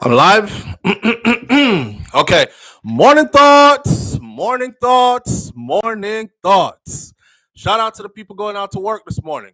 I'm live. Okay. Morning thoughts. Morning thoughts. Morning thoughts. Shout out to the people going out to work this morning.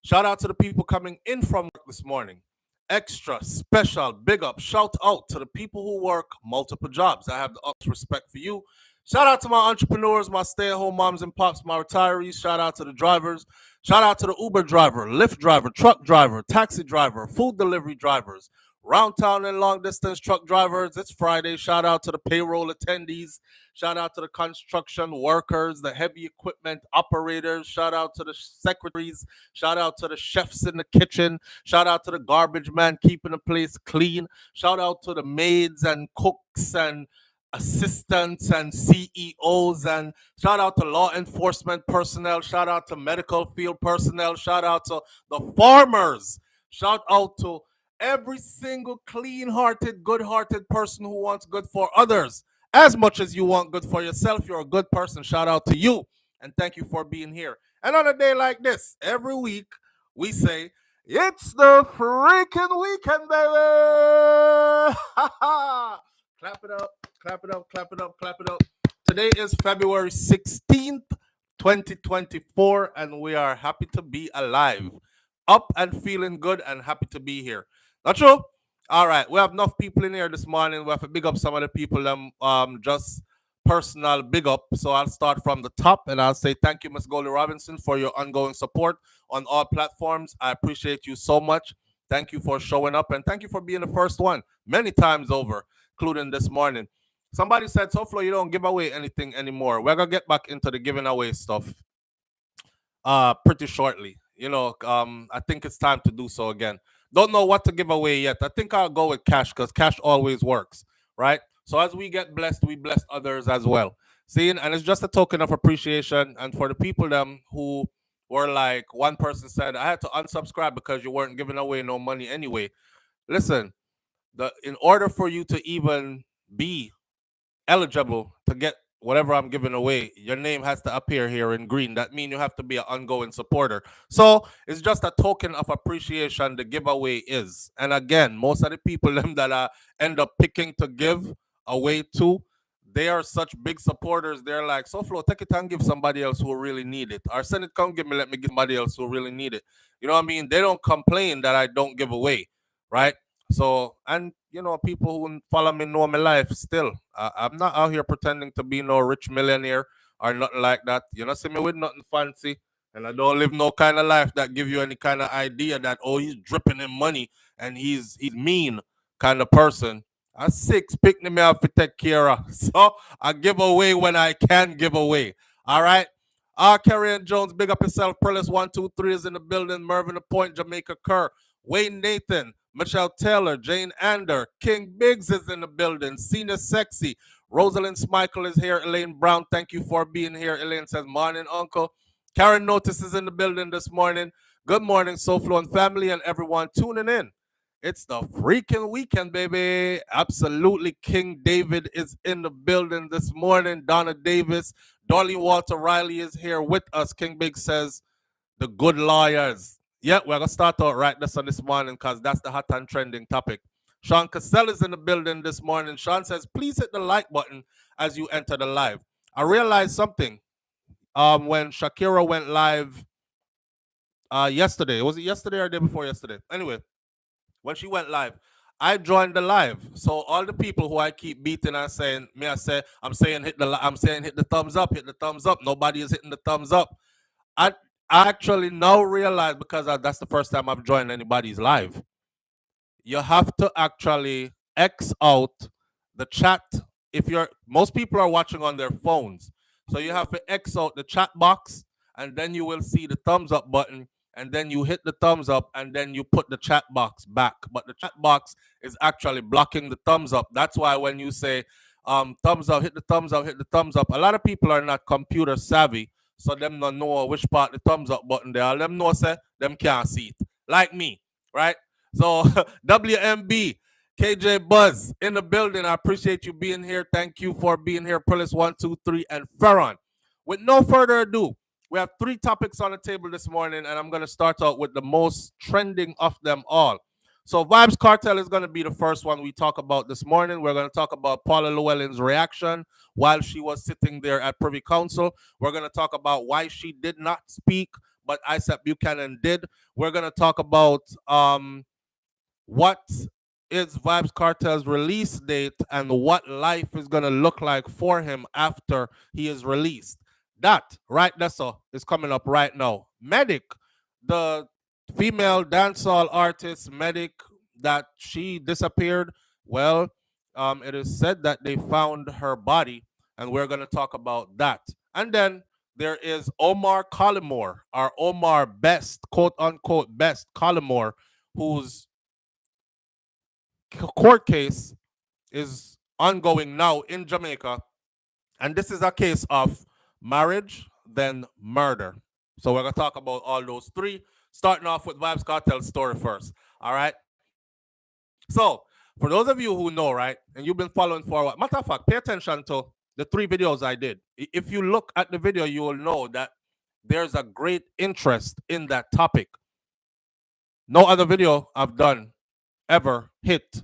Shout out to the people coming in from work this morning. Extra special big up. Shout out to the people who work multiple jobs. I have the utmost respect for you. Shout out to my entrepreneurs, my stay-at-home moms and pops, my retirees. Shout out to the drivers. Shout out to the Uber driver, Lyft driver, truck driver, taxi driver, food delivery drivers, round town and long distance truck drivers. It's Friday. Shout out to the payroll attendees. Shout out to the construction workers, the heavy equipment operators. Shout out to the secretaries. Shout out to the chefs in the kitchen. Shout out to the garbage man keeping the place clean. Shout out to the maids and cooks and assistants and CEOs, and shout out to law enforcement personnel. Shout out to medical field personnel. Shout out to the farmers. Shout out to every single clean-hearted, good-hearted person who wants good for others as much as you want good for yourself. You're a good person. Shout out to you, and thank you for being here. And on a day like this, every week we say, it's the freaking weekend, baby! Clap it up, clap it up, clap it up, clap it up. Today is February 16th, 2024, and we are happy to be alive, up and feeling good, and happy to be here. Not true? All right, we have enough people in here this morning. We have to big up some of the people, just personal big up. So I'll start from the top, and I'll say thank you, Miss Goldie Robinson, for your ongoing support on all platforms. I appreciate you so much. Thank you for showing up, and thank you for being the first one many times over, including this morning. Somebody said, SouFlo, you don't give away anything anymore. We're gonna get back into the giving away stuff pretty shortly. I think it's time to do so again. Don't know what to give away yet. I think I'll go with cash because cash always works, right? So as we get blessed, we bless others as well. See, and it's just a token of appreciation. And for the people them who were like, one person said, I had to unsubscribe because you weren't giving away no money anyway. Listen, in order for you to even be eligible to get whatever I'm giving away, your name has to appear here in green. That means you have to be an ongoing supporter. So it's just a token of appreciation the giveaway is. And again, most of the people them that I end up picking to give away to, they are such big supporters. They're like, SouFlo, take it and give somebody else who really need it. Or send it, come give me, let me give somebody else who really need it. You know what I mean? They don't complain that I don't give away, right? So, and people who follow me know my life still. I'm not out here pretending to be no rich millionaire or nothing like that. You know, see me with nothing fancy. And I don't live no kind of life that give you any kind of idea that, oh, he's dripping in money and he's mean kind of person. I'm six, pick me up to take care of. So I give away when I can give away. All right. Kerry and Jones, big up yourself. Perlis 123 is in the building. Mervyn the Point, Jamaica Kerr, Wayne Nathan, Michelle Taylor, Jane Ander, King Biggs is in the building. Senior Sexy, Rosalind Smichael is here. Elaine Brown, thank you for being here. Elaine says, morning, uncle. Karen Notice is in the building this morning. Good morning, SouFlo and family and everyone tuning in. It's the freaking weekend, baby. Absolutely. King David is in the building this morning. Donna Davis, Dolly Walter Riley is here with us. King Biggs says, the good lawyers. Yeah, we're going to start out right this morning because that's the hot and trending topic. Sean Cassell is in the building this morning. Sean says, please hit the like button as you enter the live. I realized something when Shakira went live yesterday. Was it yesterday or the day before yesterday? Anyway, when she went live, I joined the live. So all the people who I keep beating and saying, I'm saying hit the thumbs up, hit the thumbs up. Nobody is hitting the thumbs up. I actually now realize, because that's the first time I've joined anybody's live, you have to actually X out the chat. Most people are watching on their phones, so you have to X out the chat box, and then you will see the thumbs up button, and then you hit the thumbs up, and then you put the chat box back. But the chat box is actually blocking the thumbs up. That's why when you say thumbs up, hit the thumbs up, hit the thumbs up, a lot of people are not computer savvy, so them don't know which part the thumbs up button there. Them know say them can't see it. Like me, right? So WMB, KJ Buzz in the building. I appreciate you being here. Thank you for being here. Perlis 123 and Ferron. With no further ado, we have 3 topics on the table this morning, and I'm going to start out with the most trending of them all. So Vybz Kartel is going to be the first one we talk about this morning. We're going to talk about Paula Llewellyn's reaction while she was sitting there at Privy Council. We're going to talk about why she did not speak, but Isaac Buchanan did. We're going to talk about what is Vybz Kartel's release date and what life is going to look like for him after he is released. That right there is coming up right now. Medikk, the female dancehall artist Medikk, that she disappeared. Well, it is said that they found her body, and we're going to talk about that. And then there is Omar Collymore, our Omar best, quote unquote best Collymore, whose court case is ongoing now in Jamaica. And this is a case of marriage, then murder. So we're going to talk about all those three, starting off with Vybz Kartel's story first. All right. So for those of you who know, right, and you've been following for a while, matter of fact, pay attention to the 3 videos I did. If you look at the video, you will know that there's a great interest in that topic. No other video I've done ever hit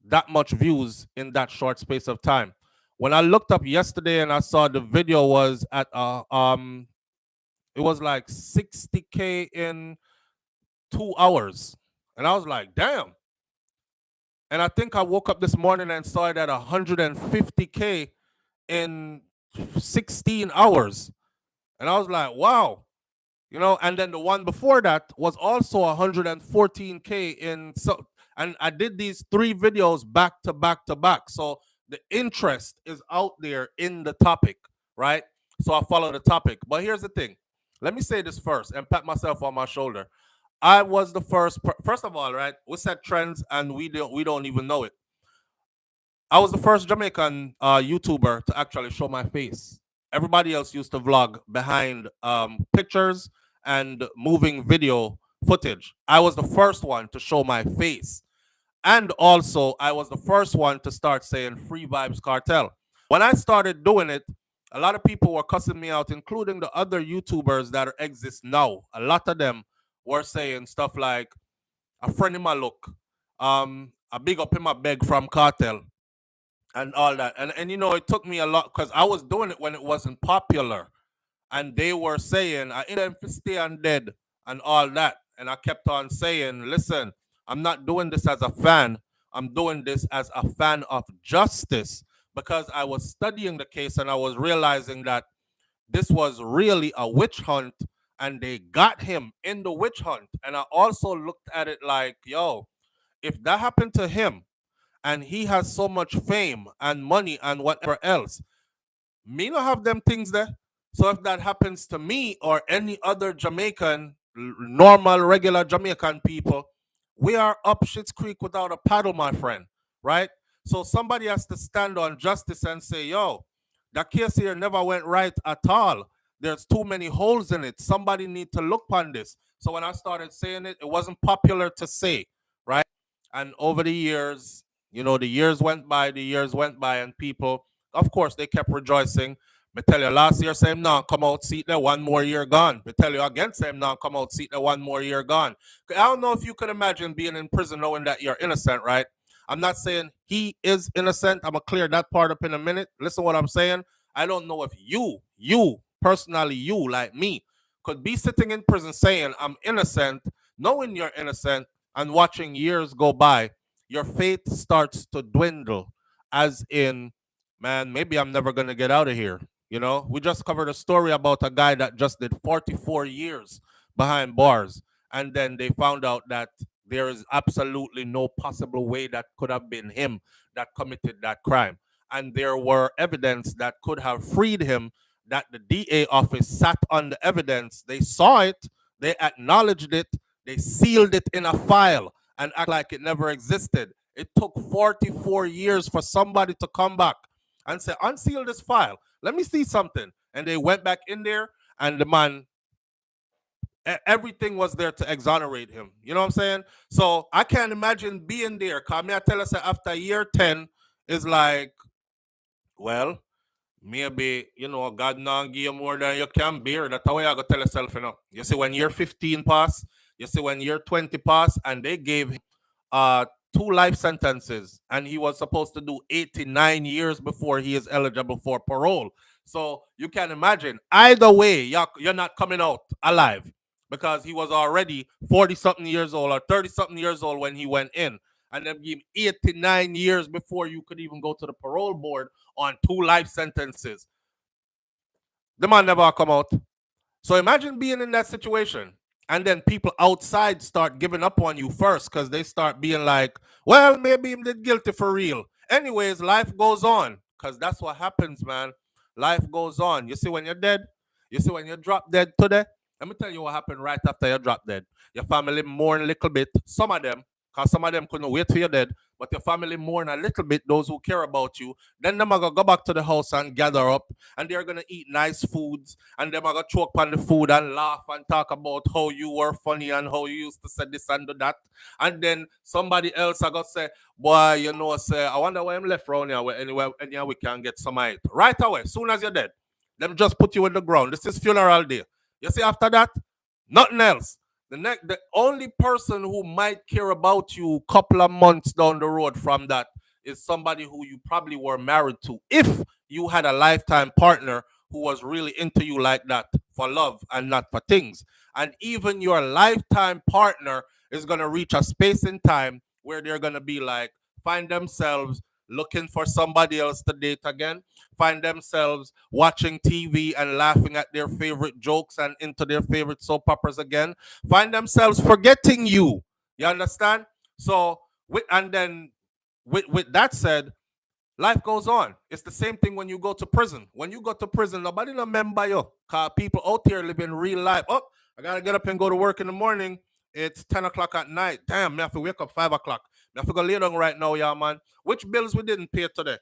that much views in that short space of time. When I looked up yesterday and I saw the video was at it was like 60K in 2 hours. And I was like, damn. And I think I woke up this morning and saw it at 150K in 16 hours. And I was like, wow. You know, and then the one before that was also 114K in so, and I did these 3 videos back to back to back. So the interest is out there in the topic, right? So I follow the topic. But here's the thing. Let me say this first and pat myself on my shoulder. I was the first of all, right? We set trends and we don't even know it. I was the first Jamaican YouTuber to actually show my face. Everybody else used to vlog behind pictures and moving video footage. I was the first one to show my face. And also, I was the first one to start saying free Vybz Kartel. When I started doing it, a lot of people were cussing me out, including the other YouTubers that exist now. A lot of them were saying stuff like, a friend in my look, a big up in my beg from Cartel, and all that. And you know, it took me a lot because I was doing it when it wasn't popular. And they were saying, I ain't them to stay on dead and all that. And I kept on saying, listen, I'm not doing this as a fan. I'm doing this as a fan of justice, because I was studying the case and I was realizing that this was really a witch hunt and they got him in the witch hunt. And I also looked at it like, yo, if that happened to him and he has so much fame and money and whatever else, me not have them things there. So if that happens to me or any other Jamaican, normal, regular Jamaican people, we are up Schitt's Creek without a paddle, my friend, right? So somebody has to stand on justice and say, yo, that case here never went right at all. There's too many holes in it. Somebody need to look on this. So when I started saying it, it wasn't popular to say, right? And over the years, you know, the years went by, and people, of course, they kept rejoicing. Me tell you, last year, same now, come out, seat there, 1 more year gone. Me tell you again, same now, come out, seat there, 1 more year gone. I don't know if you could imagine being in prison knowing that you're innocent, right? I'm not saying he is innocent. I'm going to clear that part up in a minute. Listen what I'm saying. I don't know if you, personally, you, like me, could be sitting in prison saying, I'm innocent, knowing you're innocent, and watching years go by. Your faith starts to dwindle, as in, man, maybe I'm never going to get out of here. You know, we just covered a story about a guy that just did 44 years behind bars. And then they found out that there is absolutely no possible way that could have been him that committed that crime. And there were evidence that could have freed him, that the DA office sat on the evidence. They saw it, they acknowledged it, they sealed it in a file and act like it never existed. It took 44 years for somebody to come back and say, unseal this file. Let me see something. And they went back in there, and the man, everything was there to exonerate him. You know what I'm saying? So I can't imagine being there. Because I tell us that after year 10 is like, well, maybe, you know, God not give you more than you can bear. That's how you gotta tell yourself, you know. You see, when year 15 pass, you see, when year 20 pass, and they gave him uh 2 life sentences, and he was supposed to do 89 years before he is eligible for parole. So you can imagine, either way, you're not coming out alive, because he was already 40 something years old or 30 something years old when he went in. And then give him 89 years before you could even go to the parole board on 2 life sentences. The man never come out. So imagine being in that situation, and then people outside start giving up on you first, because they start being like, well, maybe him did guilty for real. Anyways, life goes on, because that's what happens, man. Life goes on. You see, when you're dead, you see, when you drop dead today, let me tell you what happened right after you drop dead. Your family mourn a little bit. Some of them, because some of them couldn't wait for your dead, but your family mourn a little bit, those who care about you. Then them are going to go back to the house and gather up, and they're going to eat nice foods, and them are going to choke on the food and laugh and talk about how you were funny and how you used to say this and do that. And then somebody else are going to say, boy, you know, say, I wonder why I'm left around here, where anywhere we can get some of it. Right away, soon as you're dead, them just put you in the ground. This is funeral day. You see, after that, nothing else. The only person who might care about you a couple of months down the road from that is somebody who you probably were married to, if you had a lifetime partner who was really into you like that, for love and not for things. And even your lifetime partner is going to reach a space in time where they're going to be like, find themselves looking for somebody else to date again, find themselves watching TV and laughing at their favorite jokes and into their favorite soap operas again, find themselves forgetting you. You understand? So, with that said, life goes on. It's the same thing when you go to prison. When you go to prison, nobody remember you. Because people out here living real life. Oh, I got to get up and go to work in the morning. It's 10 o'clock at night. Damn, I have to wake up 5 o'clock. I have to go lay down right now, yeah, man. Which bills we didn't pay today?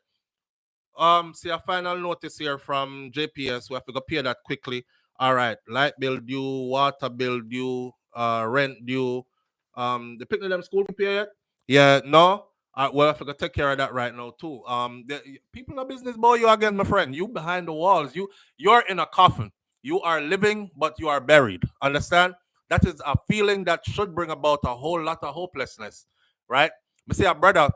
See a final notice here from JPS. We have to go pay that quickly. All right. Light bill due, water bill due, rent due. The picnic them school pay yet? Yeah, no. Well, I forgot to take care of that right now too. People in business, boy, you again, my friend. You behind the walls. You're in a coffin. You are living, but you are buried. Understand? That is a feeling that should bring about a whole lot of hopelessness, right? Me see a brother,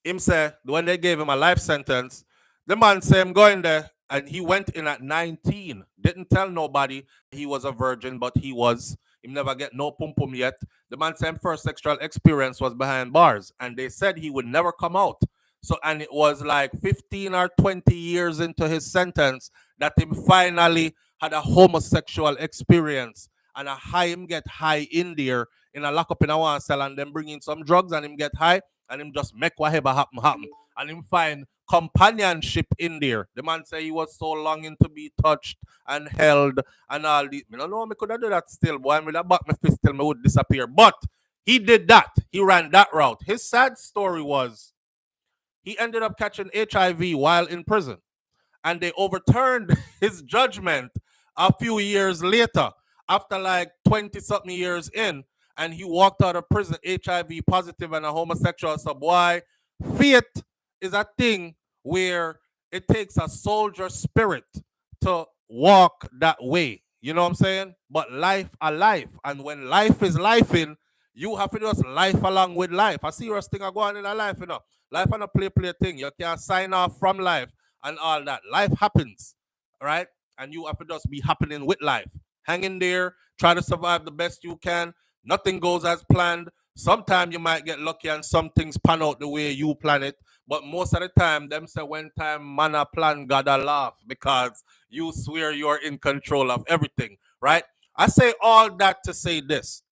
him say when they gave him a life sentence, the man say him going there, and he went in at 19. Didn't tell nobody he was a virgin, but he was. He never get no pum pum yet. The man said first sexual experience was behind bars, and they said he would never come out. So, and it was like 15 or 20 years into his sentence that him finally had a homosexual experience, and a high him get high in there in a lockup in a one cell, and then bring in some drugs and him get high, and him just make whatever happen, and him find companionship in there. The man say he was so longing to be touched and held and all this. I don't know, I could have do that still, boy. With that back my fist till me would disappear. But he did that. He ran that route. His sad story was he ended up catching HIV while in prison, and they overturned his judgment a few years later, after like 20 something years in, and he walked out of prison HIV positive and a homosexual. So, boy, faith is a thing where it takes a soldier spirit to walk that way. You know what I'm saying? But life a life. And when life is life in, you have to just life along with life. A serious thing are going in a life, you know. Life and a play thing. You can't sign off from life and all that. Life happens, right? And you have to just be happening with life. Hang in there, try to survive the best you can. Nothing goes as planned. Sometimes you might get lucky and some things pan out the way you plan it. But most of the time, them say when time man a plan, God a laugh, because you swear you're in control of everything, right? I say all that to say this.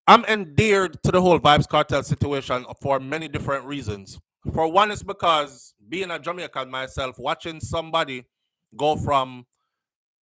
I'm endeared to the whole Vybz Kartel situation for many different reasons. For one, is because being a Jamaican myself, watching somebody go from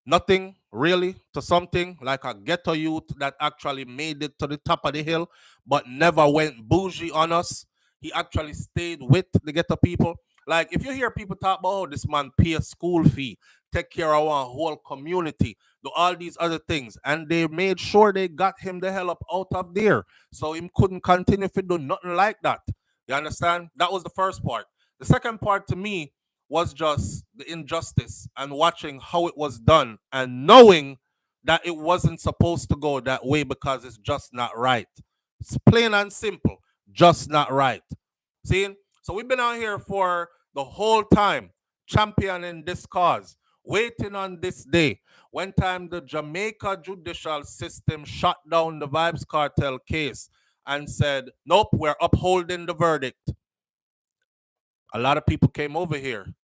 nothing really to something, like a ghetto youth that actually made it to the top of the hill but never went bougie on us. He actually stayed with the ghetto people. Like, if you hear people talk about, oh, this man pay a school fee, take care of our whole community, do all these other things, and they made sure they got him the hell up out of there, so him couldn't continue to do nothing like that. You understand? That was the first part. The second part to me was just the injustice and watching how it was done and knowing that it wasn't supposed to go that way because it's just not right. It's plain and simple, just not right. See? So we've been out here for the whole time championing this cause, waiting on this day. One time the Jamaica judicial system shut down the Vybz Kartel case and said, nope, we're upholding the verdict. A lot of people came over here.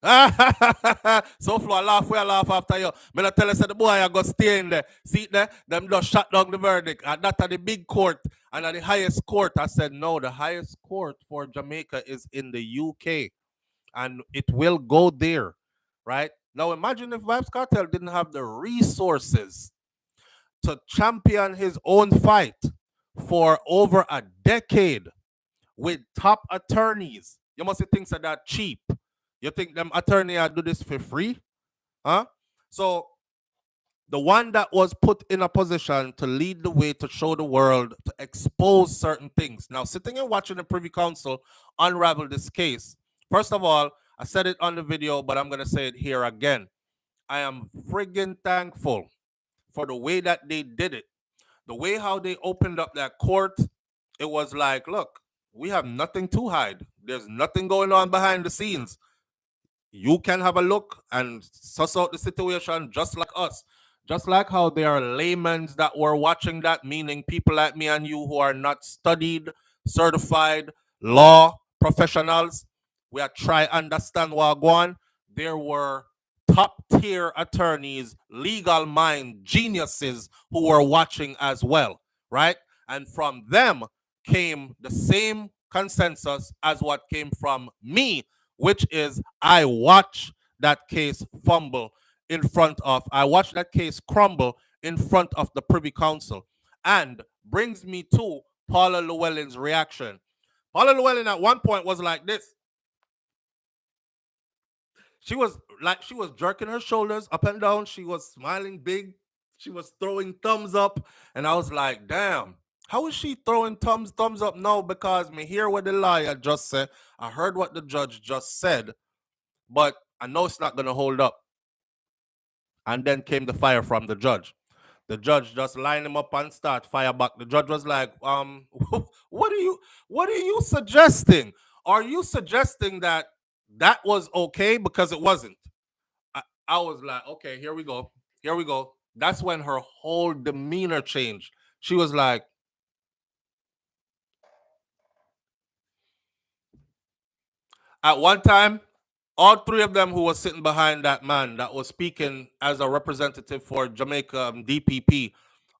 So far, I laugh after you. Me not tell us that the boy I go stay in there. See there? Them just shut down the verdict. And that at the big court and at the highest court. I said, no, the highest court for Jamaica is in the UK. And it will go there. Right? Now imagine if Vybz Kartel didn't have the resources to champion his own fight for over a decade with top attorneys. You must think that cheap. You think them attorney do this for free? Huh? So the one that was put in a position to lead the way, to show the world, to expose certain things. Now, sitting and watching the Privy Council unravel this case, first of all, I said it on the video, but I'm going to say it here again. I am friggin' thankful for the way that they did it. The way how they opened up that court, it was like, look, we have nothing to hide. There's nothing going on behind the scenes. You can have a look and suss out the situation just like us. Just like how there are laymen that were watching that, meaning people like me and you who are not studied, certified law professionals. We are try understand what going on. There were top tier attorneys, legal mind geniuses who were watching as well, right? And from them came the same consensus as what came from me, which is I watch that case fumble in front of, I watch that case crumble in front of the Privy Council. And brings me to Paula Llewellyn's reaction. Paula Llewellyn at one point was like this. She was jerking her shoulders up and down. She was smiling big. She was throwing thumbs up. And I was like, damn, how is she throwing thumbs up now? Because me hear what the lawyer just said. I heard what the judge just said. But I know it's not going to hold up. And then came the fire from the judge. The judge just lined him up and start fire back. The judge was like, what are you suggesting? Are you suggesting that was okay? Because it wasn't. I was like, okay, here we go. Here we go. That's when her whole demeanor changed. She was like, at one time, all three of them who was sitting behind that man that was speaking as a representative for Jamaica DPP,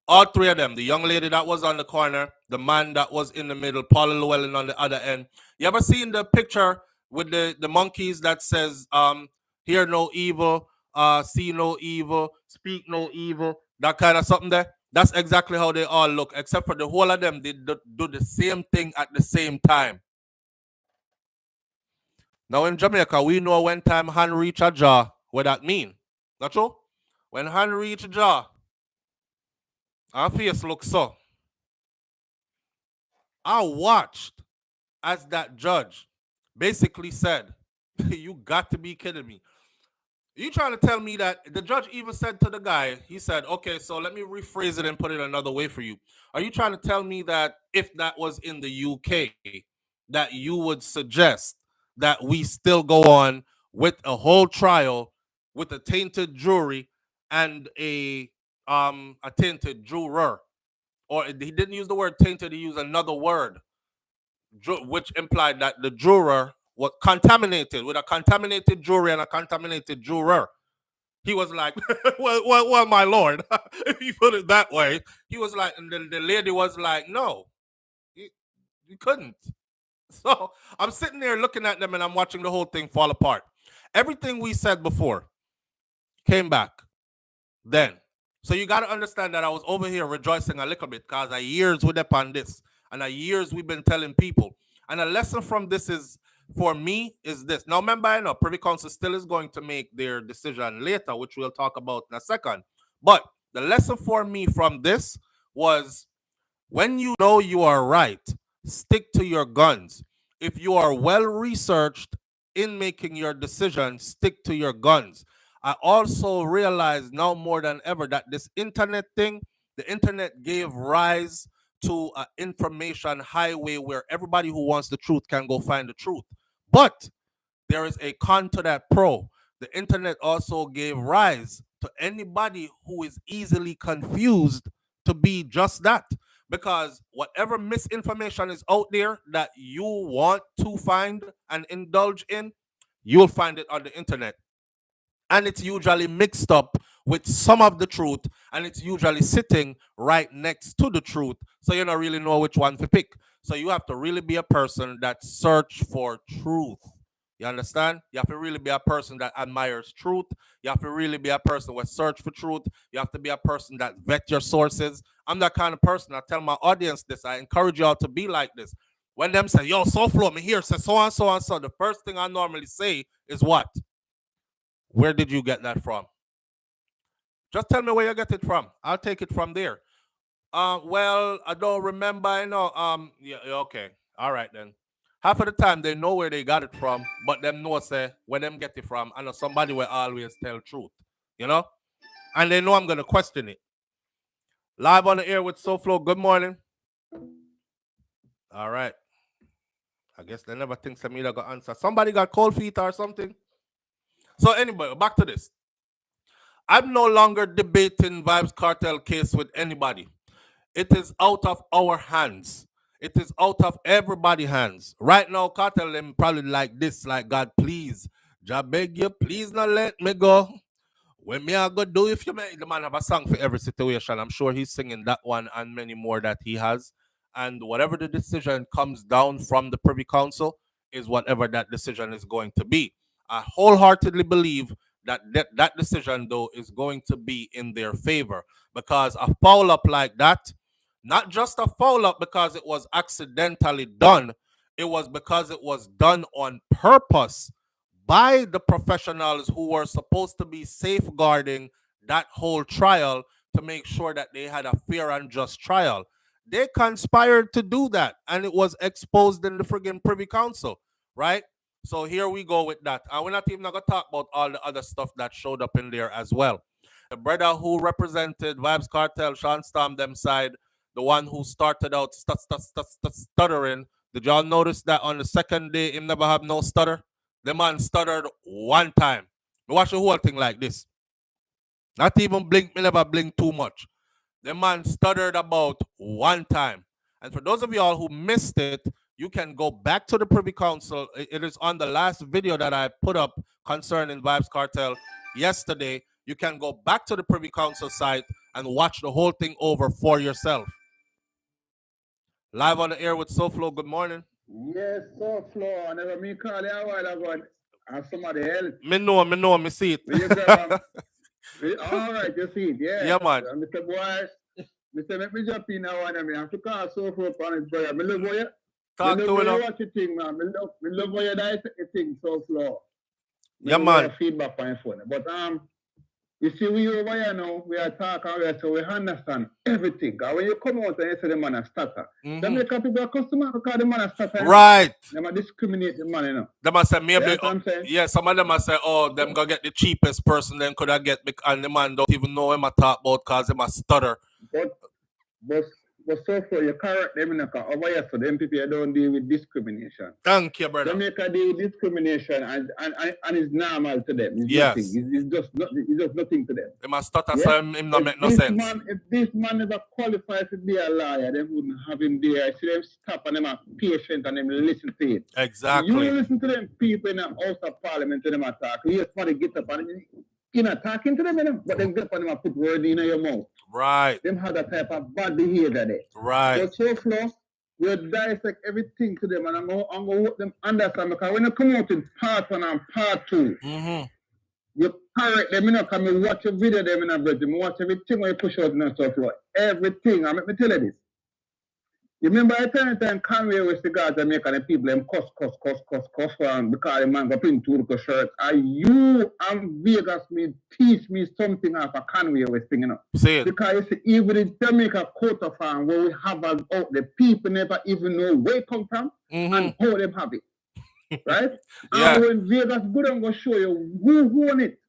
all three of them, the young lady that was on the corner, the man that was in the middle, Paula Llewellyn on the other end. You ever seen the picture with the monkeys that says, hear no evil, see no evil, speak no evil, that kind of something there? That's exactly how they all look, except for the whole of them, they do the same thing at the same time. Now in Jamaica, we know when time hand reach a jaw, what that mean. Not true? When hand reach a jaw, our face looks so. I watched as that judge basically said, you got to be kidding me. You trying to tell me that the judge even said to the guy, he said, okay, so let me rephrase it and put it another way for you. Are you trying to tell me that if that was in the UK, that you would suggest that we still go on with a whole trial with a tainted jury and a tainted juror? Or he didn't use the word tainted, he used another word, which implied that the juror was contaminated, with a contaminated jury and a contaminated juror. He was like, well, my lord, if you put it that way. He was like, and the lady was like, no, you couldn't. So I'm sitting there looking at them and I'm watching the whole thing fall apart. Everything we said before came back then. So you got to understand that I was over here rejoicing a little bit because I years with upon this, and a years we've been telling people. And a lesson from this is, for me, is this. Now remember, I know Privy Council still is going to make their decision later, which we'll talk about in a second. But the lesson for me from this was, when you know you are right, stick to your guns. If you are well researched in making your decision, stick to your guns. I also realize now more than ever that this internet thing, the internet gave rise to an information highway where everybody who wants the truth can go find the truth. But there is a con to that pro. The internet also gave rise to anybody who is easily confused to be just that. Because whatever misinformation is out there that you want to find and indulge in, you'll find it on the internet. And it's usually mixed up with some of the truth, and it's usually sitting right next to the truth, so you don't really know which one to pick. So you have to really be a person that search for truth. You understand? You have to really be a person that admires truth. You have to really be a person who search for truth. You have to be a person that vet your sources. I'm that kind of person. I tell my audience this. I encourage y'all to be like this. When them say, yo, SouFlo, me here, say so and so and so, the first thing I normally say is what? Where did you get that from? Just tell me where you get it from. I'll take it from there. Well, I don't remember. I know. Yeah, okay. All right then. Half of the time they know where they got it from, but them know say where them get it from. I know somebody will always tell truth, you know, and they know I'm gonna question it. Live on the air with SouFlo. Good morning. All right. I guess they never think Samira got answer. Somebody got cold feet or something. So anyway, back to this. I'm no longer debating Vybz Kartel case with anybody. It is out of our hands. It is out of everybody's hands. Right now, Kartel them probably like this, like, God, please, Jah beg you, please not let me go. When me I go do if you make the man have a song for every situation. I'm sure he's singing that one and many more that he has. And whatever the decision comes down from the Privy Council is whatever that decision is going to be. I wholeheartedly believe that that decision, though, is going to be in their favor, because a foul up like that, not just a foul up because it was accidentally done, it was because it was done on purpose by the professionals who were supposed to be safeguarding that whole trial to make sure that they had a fair and just trial. They conspired to do that, and it was exposed in the friggin' Privy Council, right? So here we go with that. And we're not even going to talk about all the other stuff that showed up in there as well. The brother who represented Vybz Kartel, Sean Storm, them side, the one who started out stuttering, did y'all notice that on the second day, him never have no stutter? The man stuttered one time. Me watch the whole thing like this. Not even blink, me never blink too much. The man stuttered about one time. And for those of y'all who missed it, you can go back to the Privy Council. It is on the last video that I put up concerning Vybz Kartel yesterday. You can go back to the Privy Council site and watch the whole thing over for yourself. Live on the air with SouFlo. Good morning. Yes, SouFlo. I never me call you a while ago and somebody else. Me see it. All right, you see it, yeah. Yeah, man. Mr. Boy, Mr. Let me jump in now and I have to call SouFlo upon his brother. Me love you. Talk to him. Watch your thing, man. Me love you that thing, SouFlo. Yeah, man. Feedback on your phone. But you see, we over here now, we are talking, so we understand everything. And when you come out and you say the man is stutter, then make people a customer because the man is stutter. Right. They might discriminate the man, you know. They must say maybe, you know yeah, some of them must say, oh, them go get the cheapest person, then could I get, and the man don't even know him I talk about because he must stutter. But so far, you correct them over here, so them people don't deal with discrimination. Thank you, brother. Jamaica deal with discrimination and it's normal to them. It's yes. Nothing. It's just nothing to them. They must stutter, so him not make no sense. If this man never qualified to be a lawyer, they wouldn't have him there. I see them stop and them are patient and them listen to it. Exactly. You listen to them people in the House of Parliament to them attack. You hear somebody get up and you're not talking to them, but then get up and them put word in your mouth. Right. Them have that type of bad behavior there. Right. So SouFlo, we dissect everything to them and I'm going to let them understand, because when you come out in part 1 and part 2, you correct them, you know, because you watch a video them in a bridge, you watch everything when you push out in a SouFlo. Everything. And let me tell you this. You remember at time Conway was the guy Jamaica and the people them cuss because the man got in Turkish shirt. And you and Vegas teach me something of a Conway was thing, you know. Say it. Because you see, even in Jamaica quota farm where we have out the people never even know where it come from and how them have it. Right? Yeah. And when Vegas good, I'm gonna show you who own it,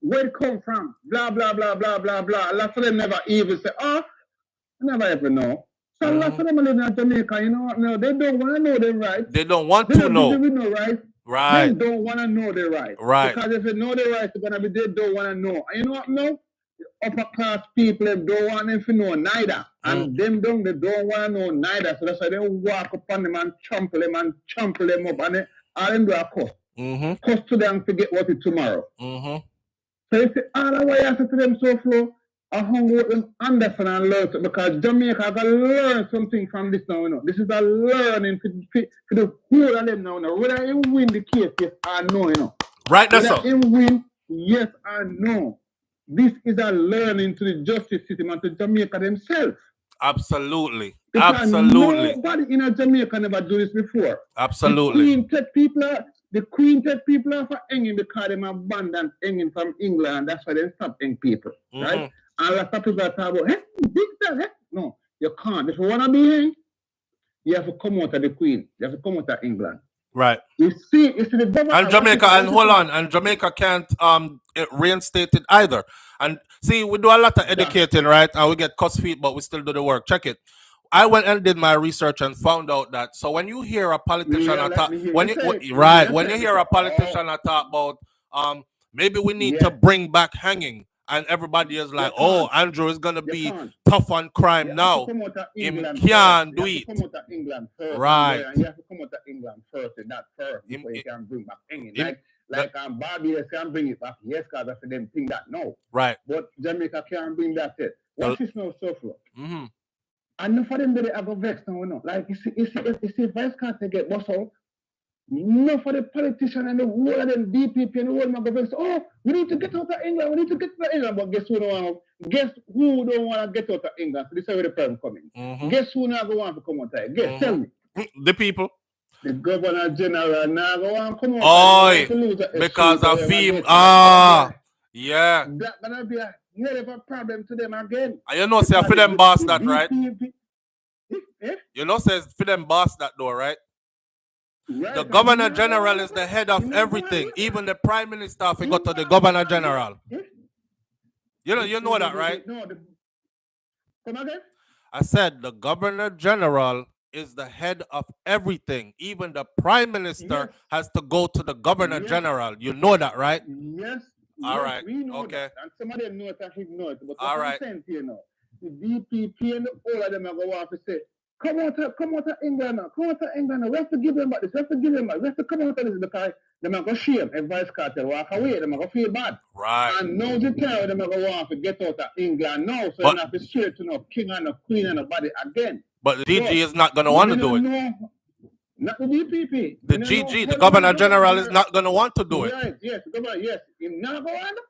where it come from, blah blah blah blah blah blah. A lot of them never even say, oh, I never ever know. So a lot of them live in Jamaica, you know what? No, they don't want to know their rights. They don't want to know. They don't know rights. Right. They don't want to know their rights. Right. Because if they know their rights, they're gonna be. They don't want to know. And you know what? No, upper class people they don't want them to know neither, and them don't. They don't want to know neither. So that's why they walk upon them and trample them up, and they, all them do a cuss. Cuss to them to get what it tomorrow. So you see, all the way I said to them, SouFlo, I hung with them, understand and learn something, because Jamaica got to learn something from this now, you know. This is a learning for the whole of them now, you know. Whether you win the case, yes or no, you know. Right, that's Whether you win, yes or no. This is a learning to the justice system and to Jamaica themselves. Absolutely. Because absolutely. Nobody in Jamaica never do this before. Absolutely. The Queen take people off for hanging because they abandoned hanging from England. That's why they stop hanging people, right? And a lot of people talk about, hey, big time, hey. No, you can't. If you want to be hanged, you have to come out of the Queen. You have to come out of England. Right. You see the government. And Jamaica, and hold on, and Jamaica can't reinstate it either. And see, we do a lot of educating, right? And we get cuss feet, but we still do the work. Check it. I went and did my research and found out that so when you hear a politician talk, when you hear a politician talk about maybe we need to bring back hanging, and everybody is like, oh, Andrew is gonna be tough on crime now. Him can't do it. Right. You have to come out of England first, and that first before you can bring back hanging. Like Barbados can bring it back, yes, because that's them think that no. Right. But Jamaica can't bring that yet. Watch this now, SouFlo. And enough of them that they have a vex now, you know. Like you see Vybz Kartel get bust out. Enough of the politicians and the whole of them DPP and the whole of them say, oh, we need to get out of England, we need to get out of England. But guess who don't want to get out of England? So this is where the problem coming. Guess who not going to want to come out of it? Guess, tell me. The people. The Governor General now go on come out. Oh, because of him. Yeah. That's gonna be a hell of a problem to them again. And you know, say for them boss that, right? You know, says for them boss that though, right? The Governor General is the head of everything. Even the Prime Minister, if we go to the Governor General. You know that, right? Come again? I said the Governor General is the head of everything. Even the Prime Minister has to go to the Governor General. You know that, right? Yes. All right. We know okay. That. And somebody know it and should know it. But all right. You know, the DPP and all of them are going to say, come out of England now. Come out of England now. We have to give them back this. We have to give them back. We have to come out of this because they're going to shame. If Vybz Kartel walk away, they're going to feel bad. Right. And now the time they're going to want to get out of England now. So they're not to straight to no king and no queen and nobody again. But the DG is not going to want to do it. Not the DPP. The GG, the Governor General, is not going to want to do it. Right, yes, the Governor, yes. He's not going to.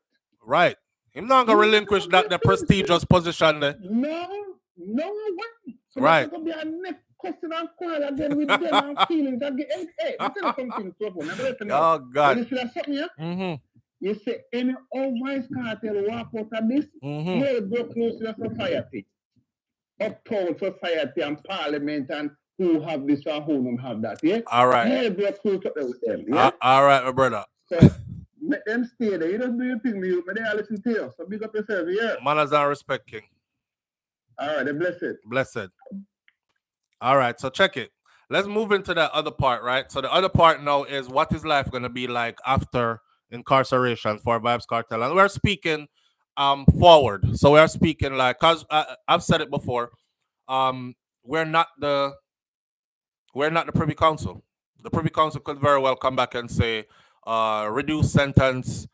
Right. He's not going to relinquish the prestigious position there. No way. So right. Going to be a next question and quarrel again with them and feelings again. Hey, I tell you something, SouFlo. Oh, God. You see that something here? You say, any old Vybz Kartel walk out of this, you'll go close to the society. Uptown society and parliament and who have this and who don't have that, yeah? All right. You'll go close with them, yeah? All right, my brother. So, let them stay there. You don't do your thing, but they are listening to you. So big up yourself, yeah? Manners and respect, King. All right, blessed. Blessed. All right, so check it. Let's move into the other part, right? So the other part now is what is life going to be like after incarceration for Vybz Kartel? And we're speaking forward. So we're speaking like, because I've said it before, we're not the Privy Council. The Privy Council could very well come back and say, reduce sentence,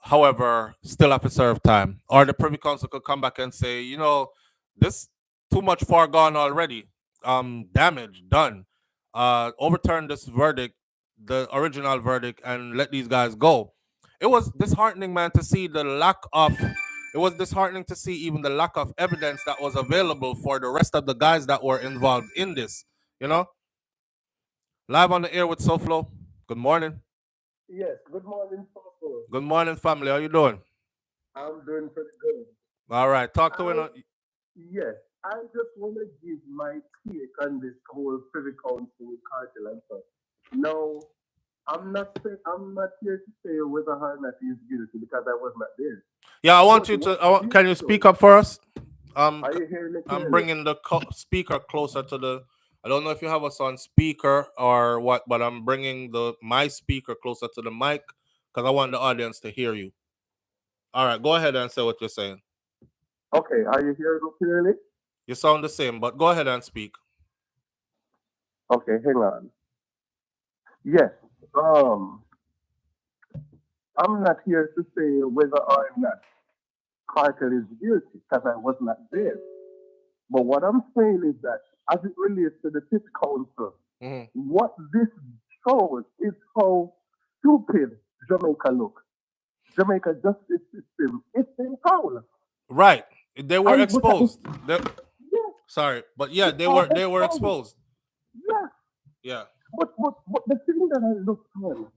however, still have to serve time. Or the Privy Council could come back and say, you know, this too much far gone already. Damage done. Overturn this verdict, the original verdict, and let these guys go. It was disheartening, man, to see the lack of. It was disheartening to see even the lack of evidence that was available for the rest of the guys that were involved in this. You know. Live on the air with SouFlo. Good morning. Yes, good morning, SouFlo. Good morning, family. How you doing? I'm doing pretty good. All right, talk to it. Yes, I just want to give my take on this whole Privy Council cartel and stuff. No, I'm not here to say whether or not he's guilty because I was not there. Yeah, I want you to. Can you speak up for us? Are you hearing me I'm clearly? bringing the speaker closer to the. I don't know if you have us on speaker or what, but I'm bringing my speaker closer to the mic because I want the audience to hear you. All right, go ahead and say what you're saying. Okay, are you hearing me clearly? You sound the same, but go ahead and speak. Okay, hang on. Yes. Um, I'm not here to say whether or not Carter is guilty because I was not there. But what I'm saying is that as it relates to the Privy Council, what this shows is how stupid Jamaica look. Jamaica justice system, it's in power. Right, they were exposed. Yeah, Sorry, but yeah, it's they all were exposed. exposed. Yeah. Yeah. But the thing that I look on,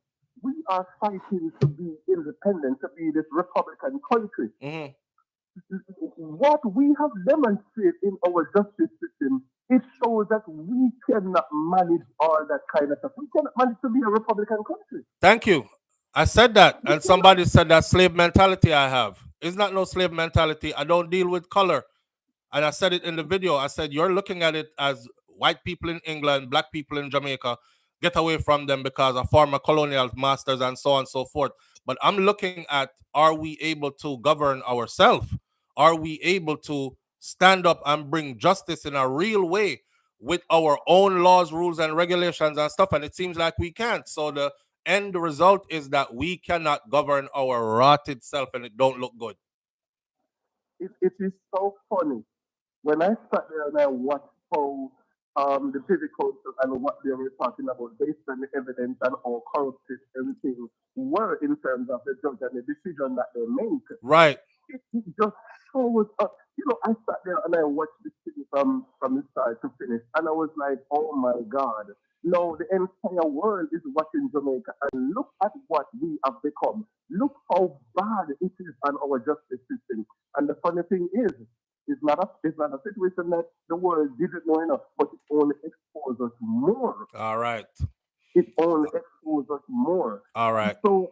we are fighting to be independent, to be this Republican country. What we have demonstrated in our justice system, it shows that we cannot manage all that kind of stuff. We cannot manage to be a Republican country. Thank you. I said that, and somebody said that slave mentality I have. It's not no slave mentality. I don't deal with color. And I said it in the video. I said, you're looking at it as white people in England, black people in Jamaica, get away from them because of former colonial masters and so on and so forth. But I'm looking at, are we able to govern ourselves? Are we able to stand up and bring justice in a real way with our own laws, rules, and regulations and stuff? And it seems like we can't. So the end result is that we cannot govern our rotted self, and it don't look good. It is so funny. When I sat there and I watched how the Privy Council and what they were talking about based on the evidence and how corrupted everything were in terms of the judge and the decision that they make. Right. It just shows up. You know, I sat there and I watched this thing from the start to finish, and I was like, oh my God. No, the entire world is watching Jamaica, and look at what we have become. Look how bad it is on our justice system. And the funny thing is, it's not a situation that the world didn't know enough, but it only exposed us more. All right. It only exposed us more. All right. So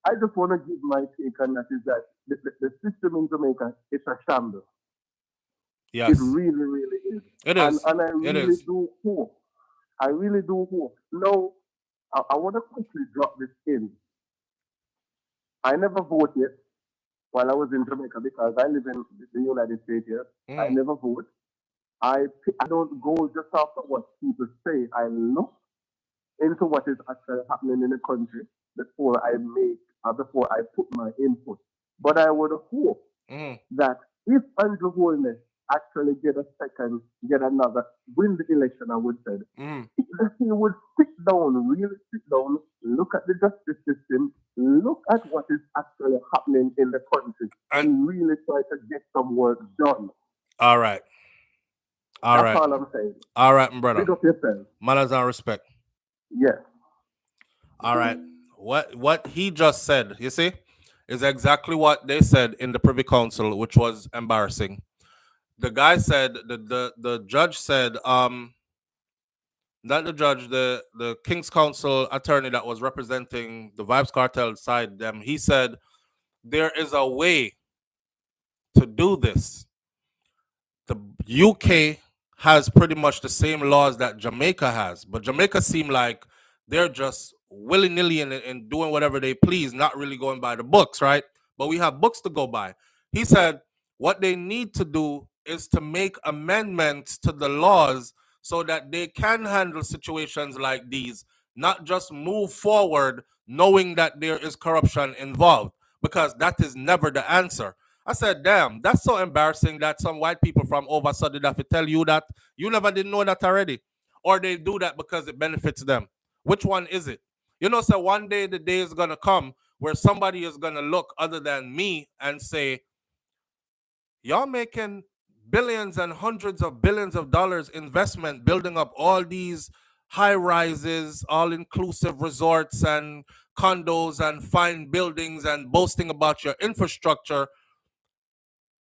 I just want to give my take on that is that the system in Jamaica is a shambles. Yes. It really, really is. It is. And I really do hope. I really do hope. Now, I want to quickly drop this in. I never voted while I was in Jamaica because I live in the United States here. I never vote. I don't go just after what people say. I look into what is actually happening in the country before before I put my input. But I would hope that if Andrew Holness actually get another, win the election, I would say, if he would really sit down, look at the justice system, look at what is actually happening in the country, and really try to get some work done. All right. That's all I'm saying. All right, my brother. Big up yourself. Manners and respect. Yes. All right. What he just said, you see, is exactly what they said in the Privy Council, which was embarrassing. The guy said, the judge said, not the judge, the King's Council attorney that was representing the Vybz Kartel side, he said, there is a way to do this. The UK has pretty much the same laws that Jamaica has, but Jamaica seem like they're just willy-nilly and doing whatever they please, not really going by the books, right? But we have books to go by. He said what they need to do is to make amendments to the laws so that they can handle situations like these, not just move forward knowing that there is corruption involved, because that is never the answer. I said, damn, that's so embarrassing that some white people from over sudden have to tell you that you never didn't know that already. Or they do that because it benefits them. Which one is it? You know, so one day the day is going to come where somebody is going to look other than me and say, y'all making billions and hundreds of billions of dollars investment building up all these high rises, all inclusive resorts and condos and fine buildings and boasting about your infrastructure.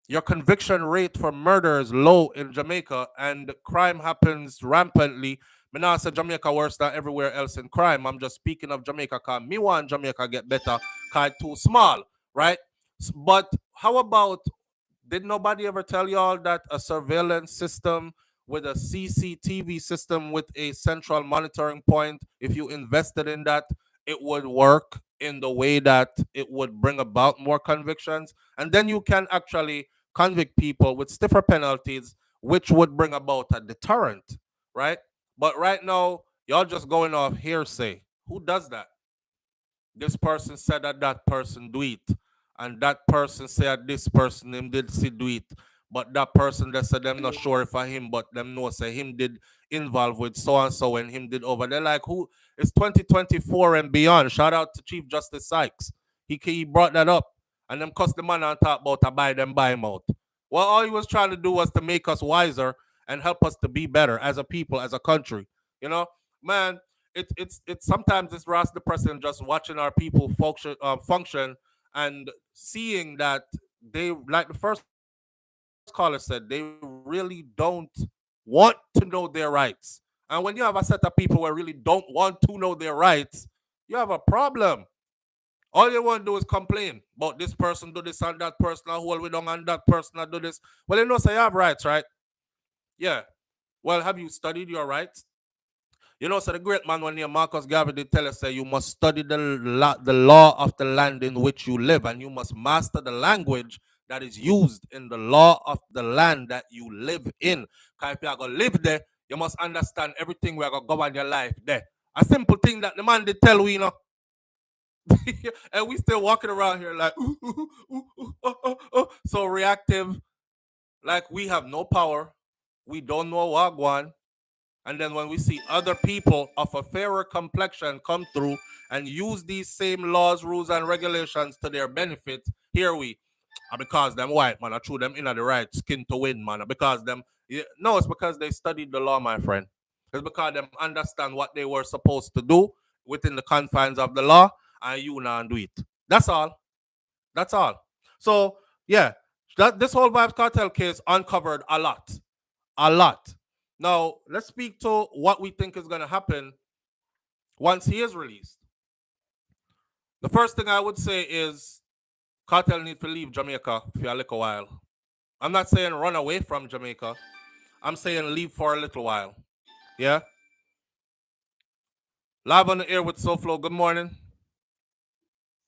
Your conviction rate for murder is low in Jamaica and crime happens rampantly. Me not say Jamaica worse than everywhere else in crime. I'm just speaking of Jamaica because me want Jamaica get better because it's too small, right? But how about Did nobody ever tell y'all that a surveillance system with a CCTV system with a central monitoring point, if you invested in that, it would work in the way that it would bring about more convictions? And then you can actually convict people with stiffer penalties, which would bring about a deterrent, right? But right now, y'all just going off hearsay. Who does that? This person said that that person do it, and that person said this person him did see do it, but that person that said them not sure if I him, but them know say him did involved with so and so and him did over. They're like, who? It's 2024 and beyond. Shout out to Chief Justice Sykes. He brought that up, and them cuss the man and talk about to buy him out. Well, all he was trying to do was to make us wiser and help us to be better as a people, as a country. You know, man, it's sometimes it's Ross depressing just watching our people function and seeing that they, like the first caller said, they really don't want to know their rights. And when you have a set of people who really don't want to know their rights, you have a problem. All you want to do is complain about this person do this and that person hold we down and that person do this. Well, you know, say you have rights, right? Yeah. Well, have you studied your rights? You know, so the great man when Marcus Garvey did tell us, say you must study the law of the land in which you live, and you must master the language that is used in the law of the land that you live in. Because if you are going to live there, you must understand everything where going to govern your life there. A simple thing that the man did tell we, you know. And we still walking around here like, so reactive, like we have no power. We don't know what going. And then when we see other people of a fairer complexion come through and use these same laws, rules, and regulations to their benefit, here we, because them white, man, I threw them in the right skin to win, man. Because them, no, it's because they studied the law, my friend. It's because them understand what they were supposed to do within the confines of the law, and you now do it. That's all. That's all. So, yeah, this whole Vybz Kartel case uncovered a lot. A lot. Now, let's speak to what we think is going to happen once he is released. The first thing I would say is Kartel need to leave Jamaica for a little while. I'm not saying run away from Jamaica. I'm saying leave for a little while. Yeah? Live on the air with SouFLo. Good morning.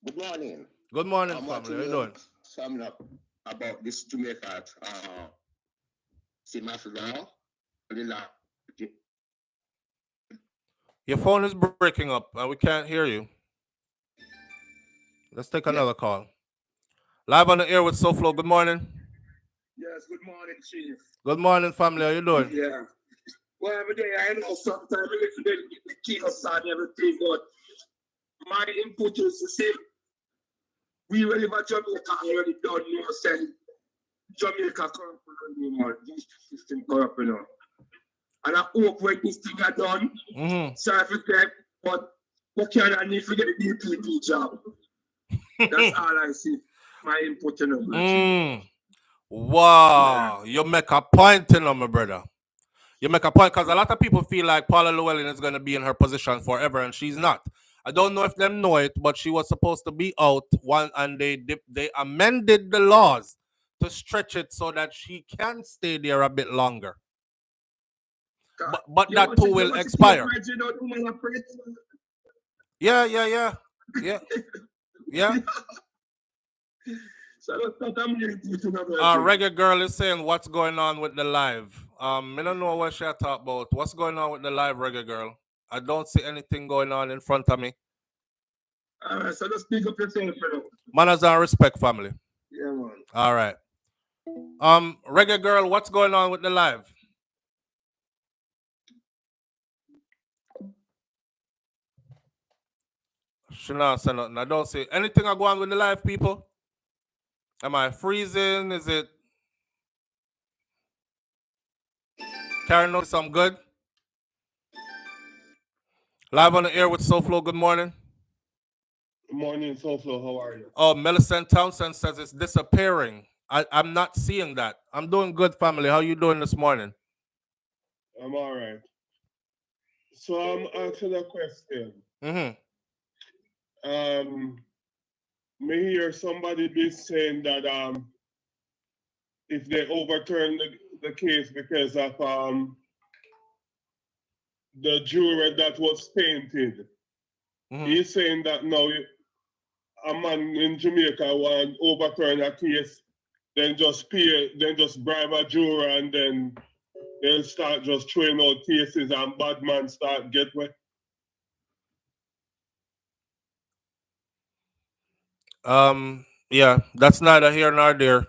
Good morning. Good morning, family. How you doing? Sum up about this Jamaica Your phone is breaking up and we can't hear you. Let's take another call. Live on the air with SouFLo. Good morning. Yes, good morning, Chief. Good morning, family. How you doing? Yeah. Well, every day I know sometimes they keep us on everything, but my input is the same. We really about Jamaica already done, you know, saying Jamaica corrupt anymore. This system corrupt, you know. And I hope when this thing are done, sorry for that, but what can I need to get the DPP job? That's all I see. My input, you know. Wow, you make a point, you know, my brother. You make a point because a lot of people feel like Paula Llewellyn is going to be in her position forever, and she's not. I don't know if them know it, but she was supposed to be out one, and they amended the laws to stretch it so that she can stay there a bit longer. But that too will expire. Yeah. Reggae Girl is saying what's going on with the live. I don't know what she talk about. What's going on with the live, Reggae Girl? I don't see anything going on in front of me. So let's speak up yourself, manners and respect, family. Yeah, man. All right. Reggae Girl, what's going on with the live? She not say nothing. I don't see anything I go on with the live, people. Am I freezing? Is it carrying on some good? Live on the air with SouFLo. Good morning. Good morning, SouFLo. How are you? Oh, Millicent Townsend says it's disappearing. I'm not seeing that. I'm doing good, family. How you doing this morning? I'm all right. So I'm asking a question. Me hear somebody be saying that if they overturn the case because of the juror that was tainted. He's saying that now a man in Jamaica want to overturn a case, then just bribe a juror, and then they'll start just throwing out cases and bad man start get wet. Yeah, that's neither here nor there.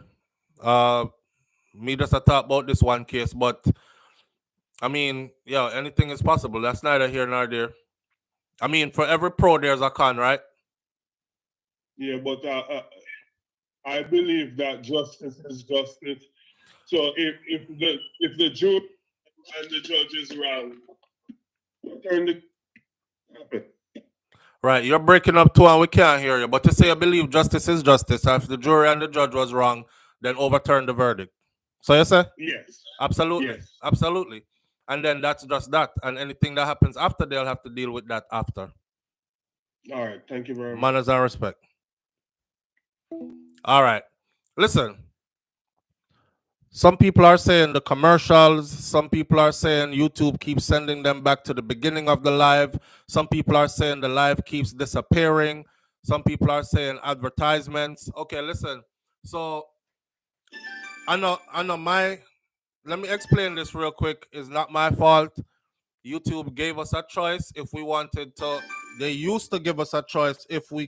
Me just a talk about this one case, but I mean, yeah, anything is possible. That's neither here nor there. I mean, for every pro, there's a con, right? Yeah, but I believe that justice is justice. So if the jury and the judge is wrong, turn the Right, you're breaking up too, and we can't hear you. But you say you believe justice is justice. And if the jury and the judge was wrong, then overturn the verdict. So you say? Yes. Absolutely. Yes. Absolutely. And then that's just that. And anything that happens after, they'll have to deal with that after. All right. Thank you very much. Manners and respect. All right. Listen. Some people are saying the commercials. Some people are saying YouTube keeps sending them back to the beginning of the live. Some people are saying the live keeps disappearing. Some people are saying advertisements. Okay, listen. So I know let me explain this real quick. It's not my fault. YouTube gave us a choice if we wanted to. They used to give us a choice if we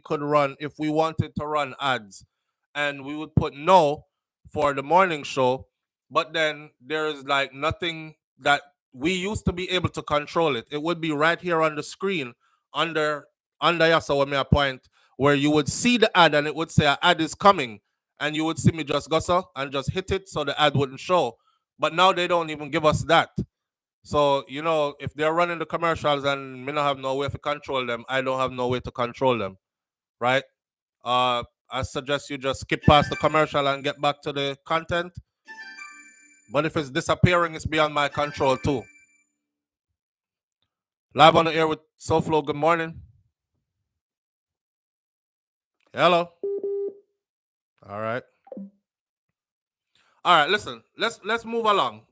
wanted to run ads. And we would put no for the morning show. But then there is like nothing that we used to be able to control it. It would be right here on the screen under Yasa when me point where you would see the ad and it would say an ad is coming. And you would see me just go and just hit it so the ad wouldn't show. But now they don't even give us that. So, you know, if they're running the commercials and me not have no way to control them, I don't have no way to control them. Right? I suggest you just skip past the commercial and get back to the content. But if it's disappearing, it's beyond my control too. Live on the air with SouFLo, good morning. Hello. All right. All right, listen. Let's move along.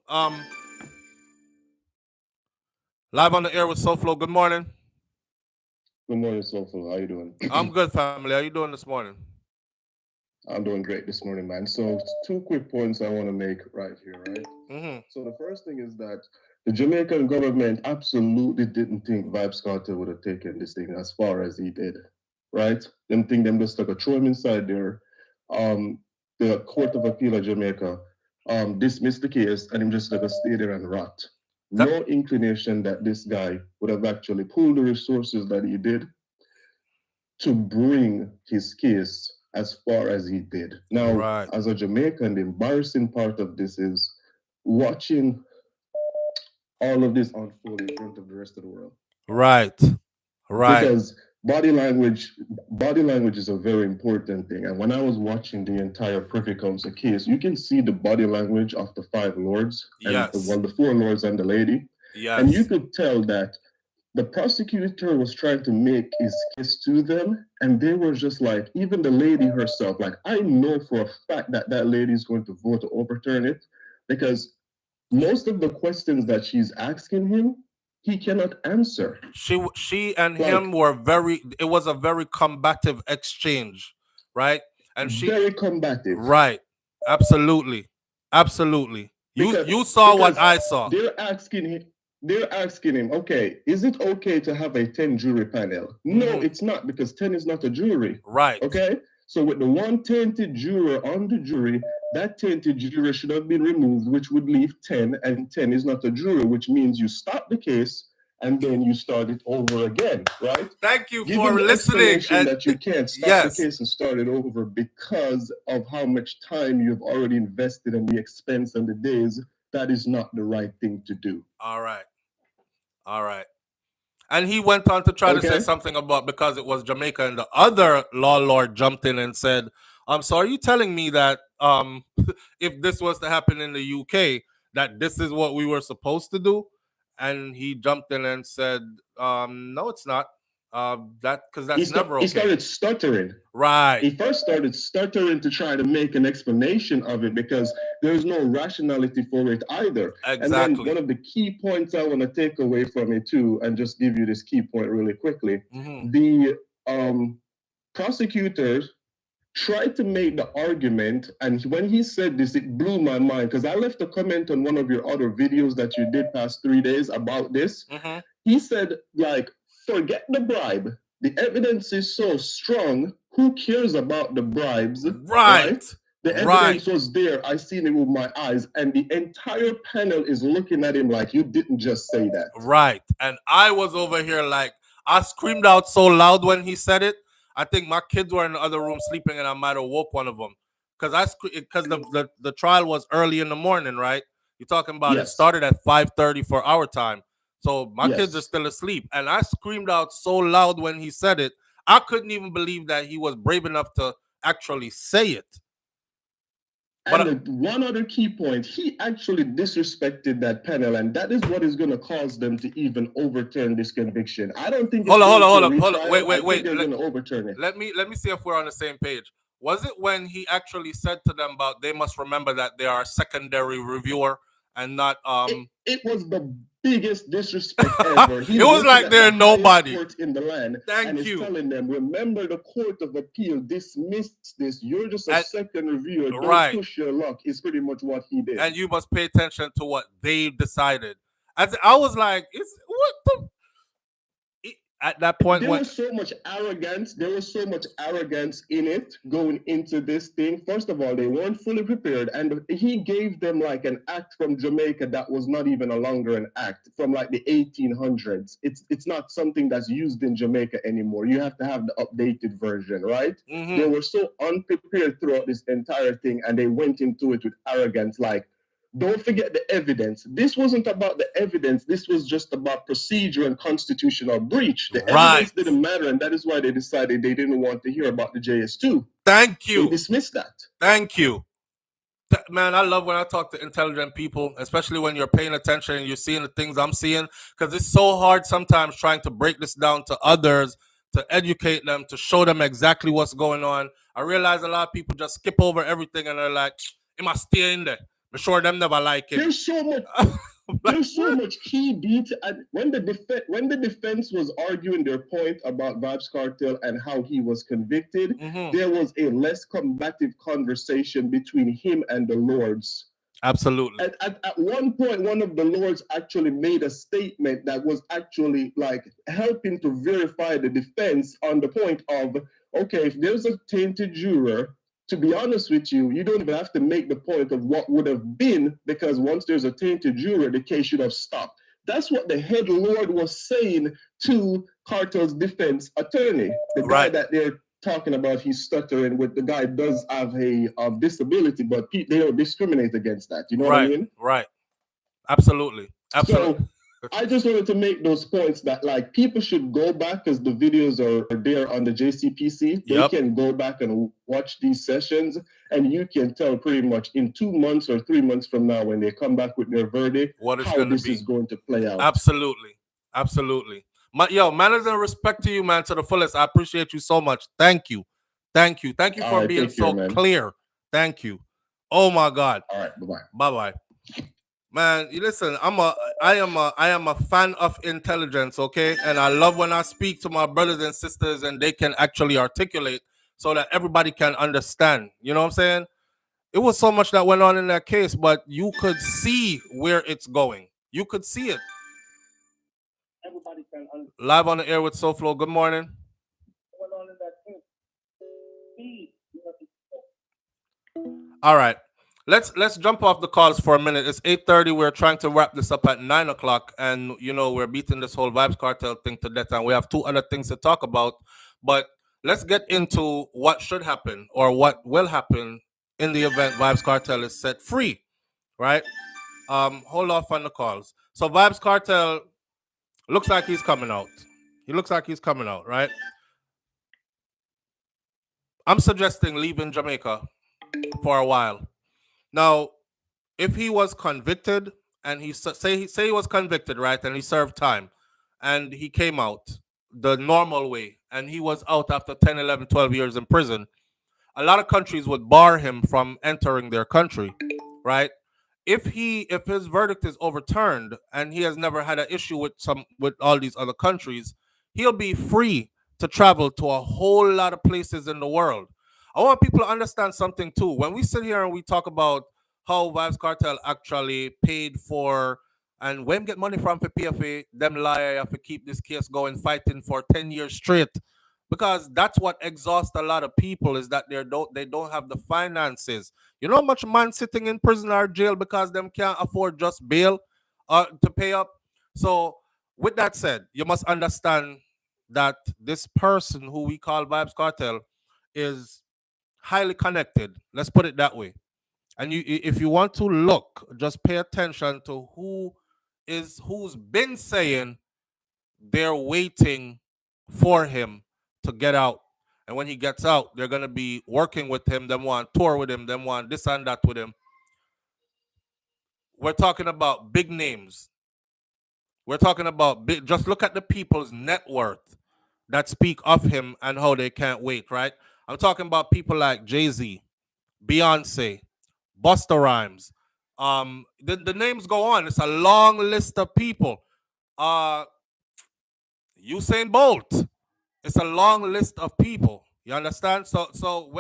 Live on the air with SouFLo, good morning. Good morning, SouFLo. How you doing? I'm good, family. How you doing this morning? I'm doing great this morning, man. So 2 quick points I want to make right here, right? Mm-hmm. So the first thing is that the Jamaican government absolutely didn't think Vybz Kartel would have taken this thing as far as he did, right? Them just like a throw him inside there. The Court of Appeal of Jamaica dismissed the case and him just like a stay there and rot. No inclination that this guy would have actually pulled the resources that he did to bring his case as far as he did. Now, as a Jamaican, the embarrassing part of this is watching all of this unfold in front of the rest of the world. Right. Because body language is a very important thing. And when I was watching the entire Privy Council case, you can see the body language of the 5 lords, and the 4 lords and the lady. Yes. And you could tell that the prosecutor was trying to make his case to them, and they were just like, even the lady herself, like, I know for a fact that lady is going to vote to overturn it, because most of the questions that she's asking him, he cannot answer. She and him were it was a very combative exchange, right? And very combative. Right. Absolutely. You saw what I saw. They're asking him, okay, is it okay to have a 10 jury panel? No, it's not, because 10 is not a jury. Right. Okay? So with the one tainted juror on the jury, that tainted juror should have been removed, which would leave 10, and 10 is not a jury, which means you stop the case and then you start it over again, right? Thank you for listening. And that you can't stop the case and start it over because of how much time you've already invested and the expense and the days. That is not the right thing to do. All right. And he went on to try to say something about because it was Jamaica, and the other law lord jumped in and said, so are you telling me that if this was to happen in the UK, that this is what we were supposed to do? And he jumped in and said, no, it's not. That's never okay. He started stuttering. Right. He first started stuttering to try to make an explanation of it because there's no rationality for it either. Exactly. And then one of the key points I want to take away from it too, and just give you this key point really quickly, the prosecutors tried to make the argument, and when he said this, it blew my mind because I left a comment on one of your other videos that you did past 3 days about this. He said, like, forget the bribe. The evidence is so strong. Who cares about the bribes? Right. The evidence was there. I seen it with my eyes, and the entire panel is looking at him like, you didn't just say that. Right. And I was over here like, I screamed out so loud when he said it. I think my kids were in the other room sleeping, and I might have woke one of them because the trial was early in the morning, right? You're talking about it started at 5:30 for our time, so my kids are still asleep, and I screamed out so loud when he said it. I couldn't even believe that he was brave enough to actually say it. And one other key point, he actually disrespected that panel, and that is what is going to cause them to even overturn this conviction. I don't think. Hold on. Wait. They're going to overturn it. Let me see if we're on the same page. Was it when he actually said to them about they must remember that they are a secondary reviewer and not It was the biggest disrespect ever. It was like they're nobody court in the land. Thank you. Telling them, remember, the Court of Appeal dismissed this. You're just a second reviewer. Right. Don't push your luck. Is pretty much what he did. And you must pay attention to what they decided. I was like, what the. At that point, there was so much arrogance. There was so much arrogance in it going into this thing. First of all, they weren't fully prepared, and he gave them like an act from Jamaica that was not even a longer an act from like the 1800s. It's not something that's used in Jamaica anymore. You have to have the updated version, right? They were so unprepared throughout this entire thing, and they went into it with arrogance, like, don't forget the evidence. This wasn't about the evidence. This was just about procedure and constitutional breach. The evidence didn't matter, and that is why they decided they didn't want to hear about the JS2. Thank you. They dismissed that. Thank you. Man, I love when I talk to intelligent people, especially when you're paying attention and you're seeing the things I'm seeing, because it's so hard sometimes trying to break this down to others, to educate them, to show them exactly what's going on. I realize a lot of people just skip over everything and they're like, it must stay in there. I'm sure them never like it. There's so much. There's so much key detail. And when the defense was arguing their point about Vybz Kartel and how he was convicted, there was a less combative conversation between him and the Lords. Absolutely. At one point, one of the Lords actually made a statement that was actually like helping to verify the defense on the point of, okay, if there's a tainted juror, to be honest with you, you don't even have to make the point of what would have been, because once there's a tainted juror, the case should have stopped. That's what the head lord was saying to Kartel's defense attorney. The guy that they're talking about, he's stuttering with, the guy does have a disability, but they don't discriminate against that. You know what I mean? Right. Absolutely. So, I just wanted to make those points that, like, people should go back, because the videos are there on the JCPC. They can go back and watch these sessions, and you can tell pretty much in 2 months or 3 months from now, when they come back with their verdict, how this is going to play out. Absolutely. Manners and respect to you, man, to the fullest. I appreciate you so much. Thank you for being so clear. Thank you. Oh my God. All right. Bye. Man, you listen, I am a fan of intelligence, okay? And I love when I speak to my brothers and sisters and they can actually articulate so that everybody can understand. You know what I'm saying? It was so much that went on in that case, but you could see where it's going. You could see it. Everybody can understand. Live on the air with SouFLo. Good morning. What went on in that case? All right. Let's jump off the calls for a minute. It's 8:30. We're trying to wrap this up at 9 o'clock. And, you know, we're beating this whole Vybz Kartel thing to death. And we have 2 other things to talk about. But let's get into what should happen or what will happen in the event Vybz Kartel is set free, right? Hold off on the calls. So Vybz Kartel looks like he's coming out. He looks like he's coming out, right? I'm suggesting leaving Jamaica for a while. Now, if he was convicted and he say he was convicted, right, and he served time and he came out, the normal way and he was out after 10, 11, 12 years in prison, a lot of countries would bar him from entering their country, right? If his verdict is overturned and he has never had an issue with all these other countries, he'll be free to travel to a whole lot of places in the world. I want people to understand something too. When we sit here and we talk about how Vybz Kartel actually paid for and when get money from for PFA, them liar have to keep this case going, fighting for 10 years straight. Because that's what exhausts a lot of people is that they don't have the finances. You know how much man sitting in prison or jail because them can't afford just bail to pay up. So with that said, you must understand that this person who we call Vybz Kartel is highly connected. Let's put it that way. And if you want to look, just pay attention to who's been saying they're waiting for him to get out. And when he gets out, they're going to be working with him. Them want tour with him. Them want this and that with him. We're talking about big names. We're talking about big. Just look at the people's net worth that speak of him and how they can't wait, right? I'm talking about people like Jay-Z, Beyonce, Busta Rhymes. The names go on. It's a long list of people. Usain Bolt. It's a long list of people. You understand? So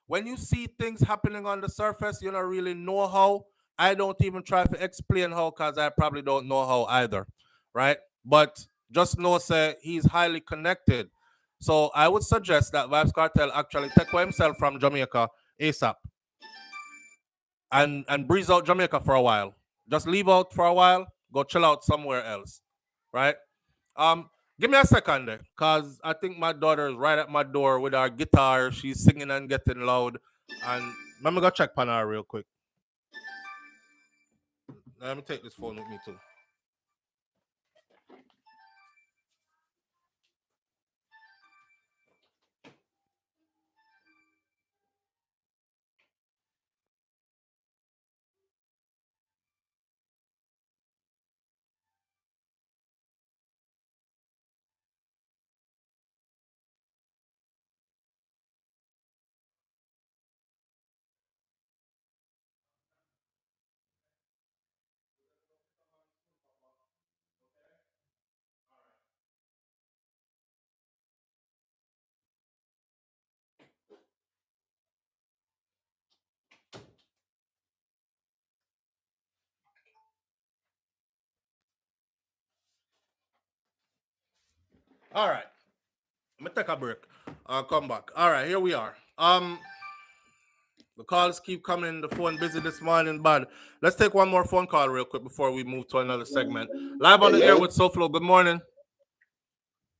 when you see things happening on the surface, you don't really know how. I don't even try to explain how because I probably don't know how either, right? But just know, say, he's highly connected. So I would suggest that Vybz Kartel actually take away himself from Jamaica ASAP and breeze out Jamaica for a while. Just leave out for a while, go chill out somewhere else, right? Give me a second there, cause I think my daughter is right at my door with her guitar. She's singing and getting loud. And let me go check on her real quick. Let me take this phone with me too. All right. Let me take a break. I'll come back. All right, here we are. The calls keep coming. The phone busy this morning, but let's take one more phone call real quick before we move to another segment. Live on the air with SouFLo. Good morning.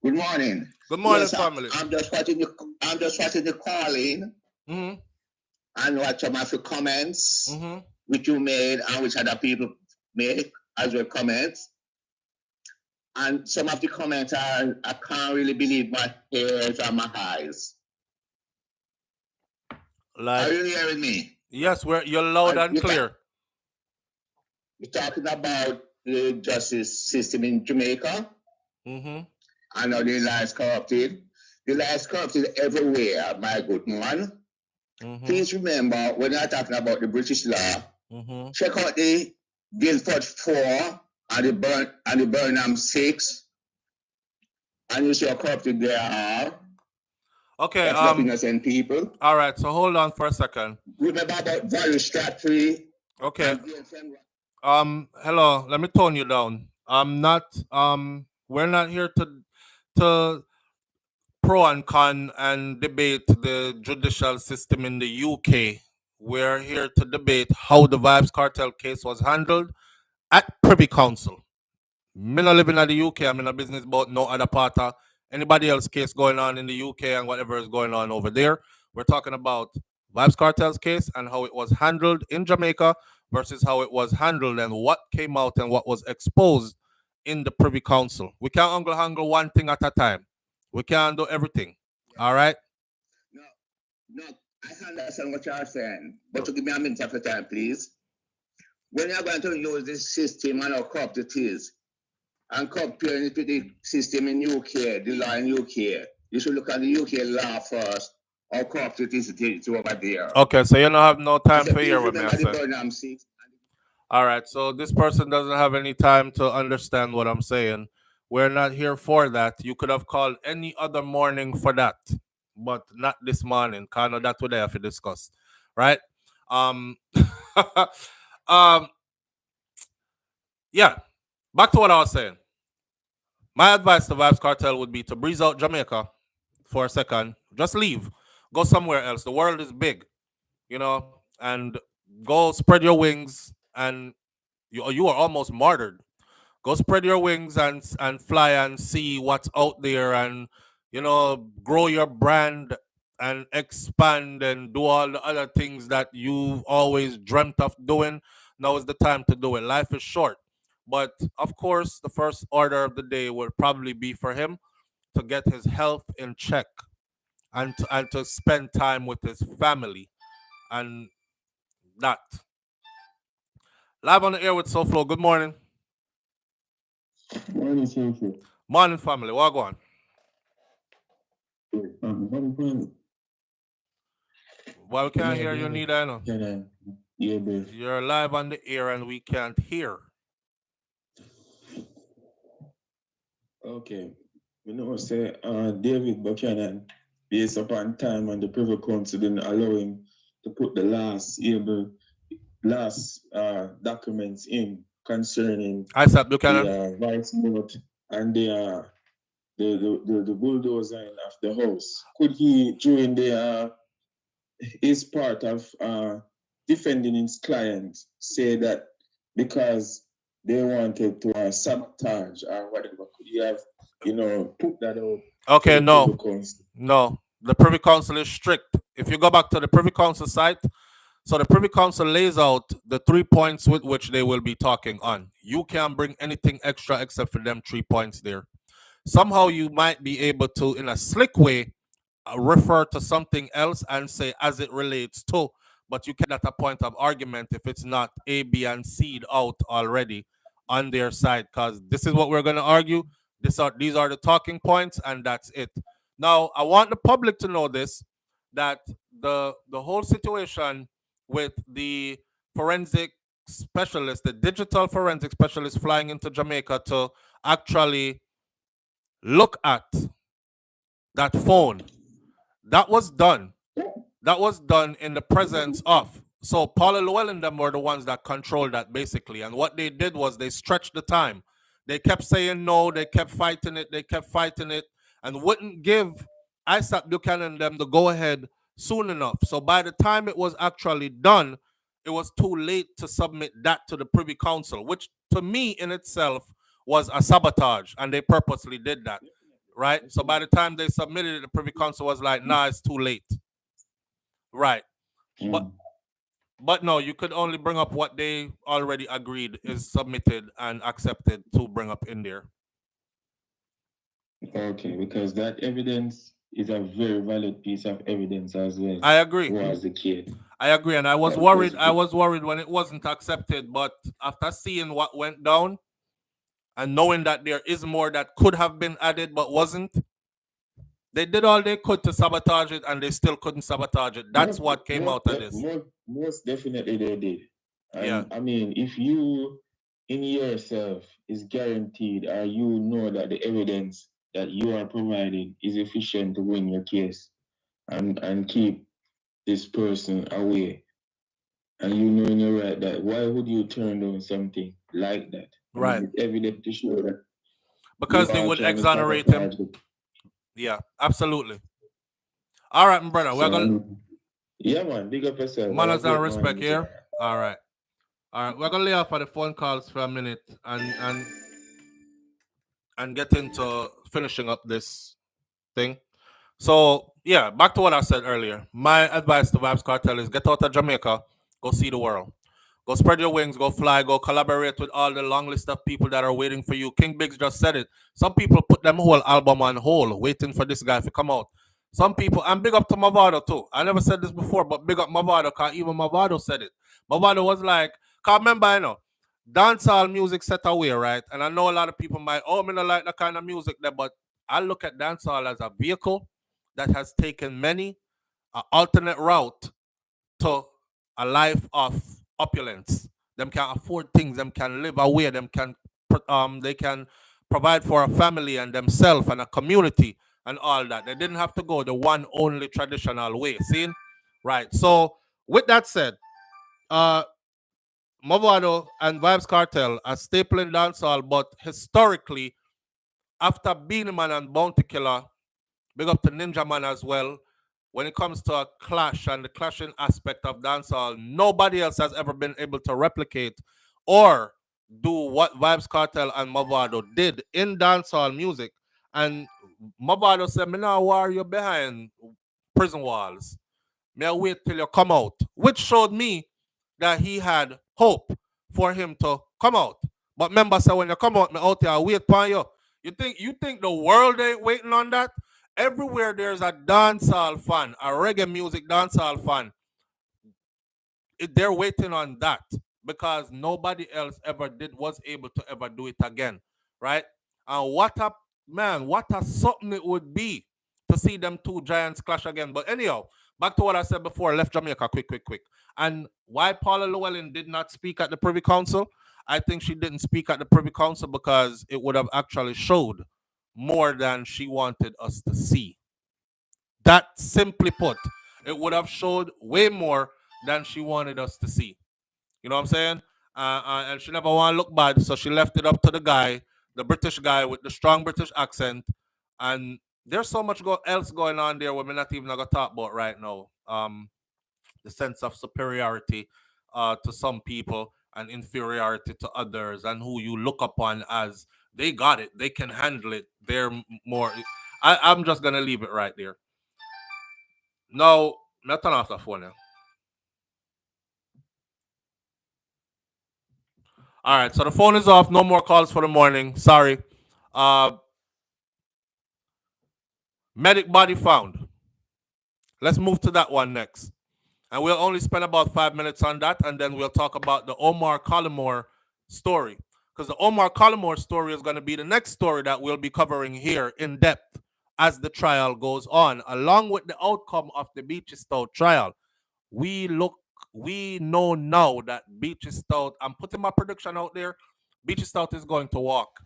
Good morning. Good morning, yes, family. I'm just watching the calling and watch some of the comments which you made and which other people make as well comments. And some of the comments I can't really believe my ears and my eyes. Like, are you hearing me? Yes, you're loud and clear. You're talking about the justice system in Jamaica. I know the lies corrupted. The lies corrupted everywhere, my good man. Please remember, when you're talking about the British law, check out the Guildford 4 and the Burnham 6, and you see how corrupted they are. Okay. That's innocent people. All right. So hold on for a second. Remember about Valley Stratford. Okay. Hello. Let me tone you down. I'm not. We're not here to pro and con and debate the judicial system in the UK. We're here to debate how the Vybz Kartel case was handled at Privy Council. Me not living in the UK. I'm in a business about no other part of anybody else case going on in the UK and whatever is going on over there. We're talking about Vybz Kartel's case and how it was handled in Jamaica versus how it was handled and what came out and what was exposed in the Privy Council. We can't handle one thing at a time. We can't do everything. All right? No, I understand what you're saying, but to give me a minute of your time, please. When you're going to use this system and how corrupt it is, and comparing it with the system in UK, the law in UK. You should look at the UK law first. How corrupt it is over there. Okay, so you don't have no time for hear what me I say. All right, so this person doesn't have any time to understand what I'm saying. We're not here for that. You could have called any other morning for that, but not this morning. Kind of that would have to discuss, right? Yeah. Back to what I was saying. My advice to Vybz Kartel would be to breeze out Jamaica for a second. Just leave. Go somewhere else. The world is big, you know, and go spread your wings. And you are almost martyred. Go spread your wings and fly and see what's out there, and grow your brand and expand and do all the other things that you've always dreamt of doing. Now is the time to do it. Life is short. But of course, the first order of the day would probably be for him to get his health in check and to spend time with his family. And that. Live on the air with SouFLo. Good morning. Morning, SouFLo. Morning, family. What go on? Well, we can't hear you neither, I know. Yeah, bro. You're live on the air and we can't hear. Okay. We know say David Buchanan, based upon time and the Privy Council didn't allow him to put the last documents in concerning the vice note and the bulldozing of the house. Could he, during his part of defending his client, say that because they wanted to sabotage or whatever, could you have, put that out? Okay, no. The Privy Council is strict. If you go back to the Privy Council site, so the Privy Council lays out the 3 points with which they will be talking on. You can't bring anything extra except for them 3 points there. Somehow you might be able to, in a slick way, refer to something else and say as it relates to, but you can't at a point of argument if it's not A, B, and C'd out already on their side, because this is what we're going to argue. These are the talking points, and that's it. Now, I want the public to know this, that the whole situation with the forensic specialist, the digital forensic specialist flying into Jamaica to actually look at that phone, that was done. That was done in the presence of. So Paula Llewellyn and them were the ones that controlled that, basically. And what they did was they stretched the time. They kept saying no. They kept fighting it. And wouldn't give Isaac Buchanan them the go-ahead soon enough. So by the time it was actually done, it was too late to submit that to the Privy Council, which to me in itself was a sabotage. And they purposely did that, right? So by the time they submitted it, the Privy Council was like, nah, it's too late. Right. But no, you could only bring up what they already agreed is submitted and accepted to bring up in there. Okay, because that evidence is a very valid piece of evidence as well. I agree. Who was the kid? I agree, and I was worried. I was worried when it wasn't accepted, but after seeing what went down and knowing that there is more that could have been added but wasn't, they did all they could to sabotage it, and they still couldn't sabotage it. That's what came out of this. Most definitely they did. And I mean, if you in yourself is guaranteed, or you know that the evidence that you are providing is efficient to win your case and keep this person away, and you know in your right, that why would you turn down something like that? Right. It's evident to show that. Because they would exonerate him. Yeah, absolutely. All right, my brother. We're gonna. Yeah, man. Big up yourself. Manners and respect here. All right. We're gonna lay off for the phone calls for a minute and get into finishing up this thing. So yeah, back to what I said earlier. My advice to Vybz Kartel is get out of Jamaica, go see the world. Go spread your wings, go fly, go collaborate with all the long list of people that are waiting for you. King Biggs just said it. Some people put them whole album on hold, waiting for this guy to come out. Some people, and big up to Mavado too. I never said this before, but big up Mavado, because even Mavado said it. Mavado was like, because remember, dancehall music set away, right? And I know a lot of people might, oh, me not like that kind of music there, but I look at dancehall as a vehicle that has taken many an alternate route to a life of opulence. Them can afford things, them can live away, they can provide for a family and themselves and a community and all that. They didn't have to go the one only traditional way. See? Right. So with that said, Movado and Vybz Kartel are staple in dancehall, but historically, after Beanie Man and Bounty Killer, big up to Ninja Man as well, when it comes to a clash and the clashing aspect of dancehall, nobody else has ever been able to replicate or do what Vybz Kartel and Movado did in dancehall music. And Movado said, me now war you behind prison walls. May I wait till you come out, which showed me that he had hope for him to come out. But remember, so when you come out, me out here, I wait for you. You think the world ain't waiting on that? Everywhere there's a dancehall fan, a reggae music dancehall fan, they're waiting on that because nobody else was able to ever do it again, right? And what a something it would be to see them two giants clash again. But anyhow, back to what I said before, I left Jamaica quick. And why Paula Llewellyn did not speak at the Privy Council, I think she didn't speak at the Privy Council because it would have actually showed more than she wanted us to see. That simply put, it would have showed way more than she wanted us to see. You know what I'm saying? And she never want to look bad, so she left it up to the guy, the British guy with the strong British accent. And there's so much else going on there we're not even going to talk about right now. The sense of superiority to some people and inferiority to others, and who you look upon as they got it, they can handle it, they're more. I'm just going to leave it right there. Now, I'll turn off the phone now. All right, so the phone is off. No more calls for the morning. Sorry. Medikk body found. Let's move to that one next. And we'll only spend about 5 minutes on that, and then we'll talk about the Omar Collymore story. Because the Omar Collymore story is going to be the next story that we'll be covering here in depth as the trial goes on, along with the outcome of the Beachy Stout trial. We know now that Beachy Stout, I'm putting my prediction out there, Beachy Stout is going to walk.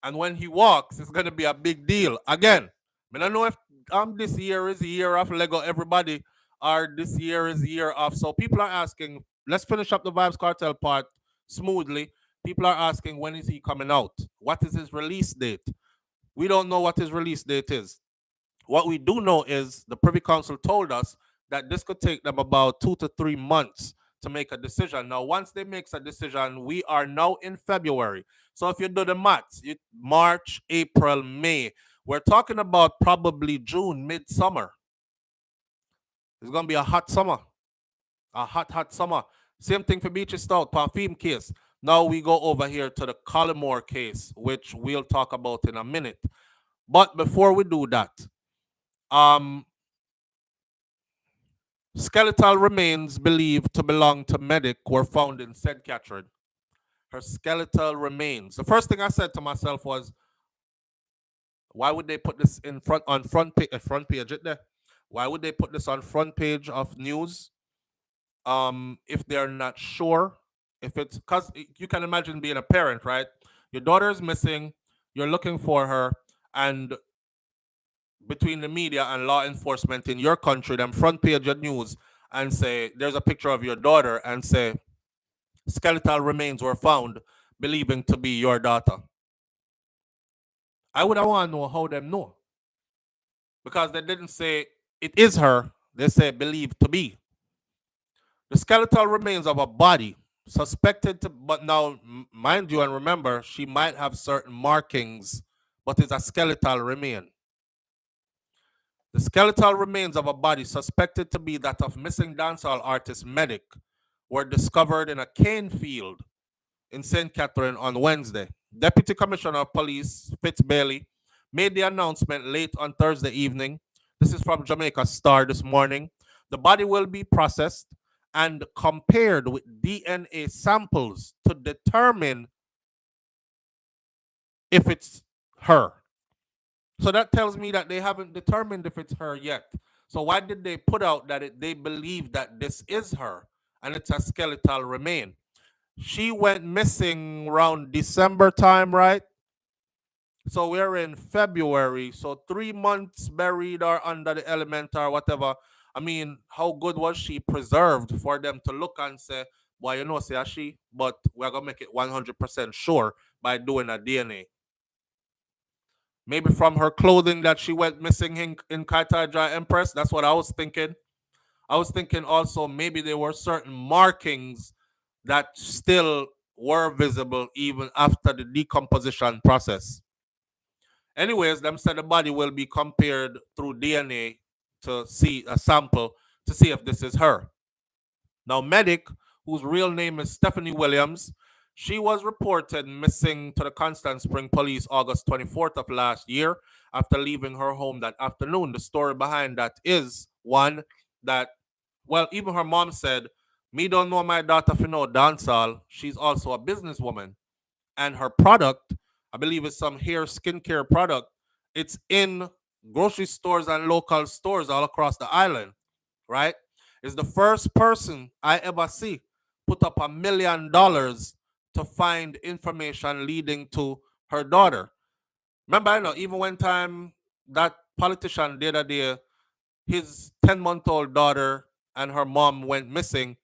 And when he walks, it's going to be a big deal. Again, I don't know if this year is the year of Lego everybody, or this year is the year of. So people are asking, let's finish up the Vybz Kartel part smoothly. People are asking, when is he coming out? What is his release date? We don't know what his release date is. What we do know is the Privy Council told us that this could take them about 2 to 3 months to make a decision. Now, once they make a decision, we are now in February. So if you do the maths, March, April, May, we're talking about probably June, midsummer. It's going to be a hot summer. A hot summer. Same thing for Beachy Stout, Parfum case. Now we go over here to the Collymore case, which we'll talk about in a minute. But before we do that, skeletal remains believed to belong to Medikk were found in St. Catherine. Her skeletal remains. The first thing I said to myself was, why would they put this on front page there? Why would they put this on front page of news? If they're not sure, if it's because you can imagine being a parent, right? Your daughter is missing, you're looking for her, and between the media and law enforcement in your country, them front page of news and say there's a picture of your daughter and say skeletal remains were found, believing to be your daughter. I would want to know how them know, because they didn't say it is her, they say believed to be. The skeletal remains of a body suspected to, but now mind you and remember, she might have certain markings, but it's a skeletal remain. The skeletal remains of a body suspected to be that of missing dancehall artist Medikk were discovered in a cane field in St. Catherine on Wednesday. Deputy Commissioner of Police Fitz Bailey made the announcement late on Thursday evening. This is from Jamaica Star this morning. The body will be processed and compared with DNA samples to determine if it's her. So that tells me that they haven't determined if it's her yet. So why did they put out that they believe that this is her and it's a skeletal remain? She went missing around December time, right? So we're in February. So 3 months buried or under the element or whatever. I mean, how good was she preserved for them to look and say, well, you know, say she, but we're going to make it 100% sure by doing a DNA. Maybe from her clothing that she went missing in Carthage Empress. That's what I was thinking. I was thinking also maybe there were certain markings that still were visible even after the decomposition process. Anyways, them said the body will be compared through DNA to see a sample to see if this is her. Now, Medikk, whose real name is Stephanie Williams, she was reported missing to the Constant Spring Police August 24th of last year after leaving her home that afternoon. The story behind that is one that, well, even her mom said, me don't know my daughter for no dancehall. She's also a businesswoman. And her product, I believe it's some hair skincare product, it's in grocery stores and local stores all across the island, right? Is the first person I ever see put up $1 million to find information leading to her daughter. Remember, I know, even one time that politician the other day, his 10-month-old daughter and her mom went missing.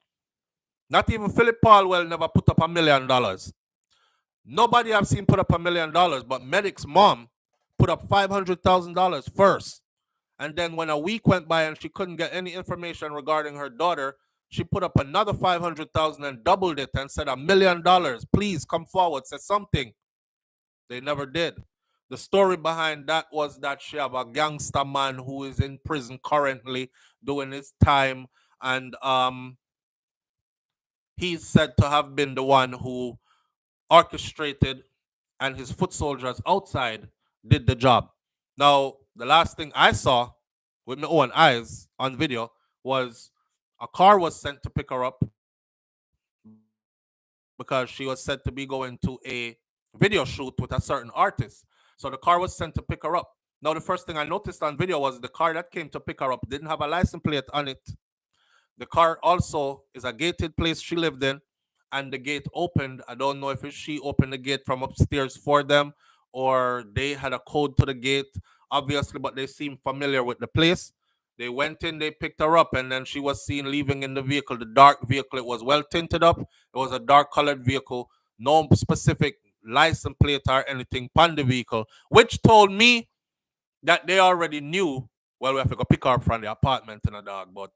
Not even Philip Paulwell never put up $1 million. Nobody I've seen put up $1 million, but Medikk's mom put up $500,000 first. And then when a week went by and she couldn't get any information regarding her daughter, she put up another $500,000 and doubled it and said $1 million. Please come forward, say something. They never did. The story behind that was that she have a gangster man who is in prison currently doing his time, and he's said to have been the one who orchestrated, and his foot soldiers outside did the job. Now, the last thing I saw with my own eyes on video was a car was sent to pick her up because she was said to be going to a video shoot with a certain artist. So the car was sent to pick her up. Now, the first thing I noticed on video was the car that came to pick her up didn't have a license plate on it. The car also is a gated place she lived in, and the gate opened. I don't know if she opened the gate from upstairs for them or they had a code to the gate, obviously, but they seemed familiar with the place. They went in, they picked her up, and then she was seen leaving in the vehicle, the dark vehicle. It was well tinted up. It was a dark colored vehicle, no specific license plate or anything on the vehicle, which told me that they already knew, well, we have to go pick her up from the apartment in a dog, but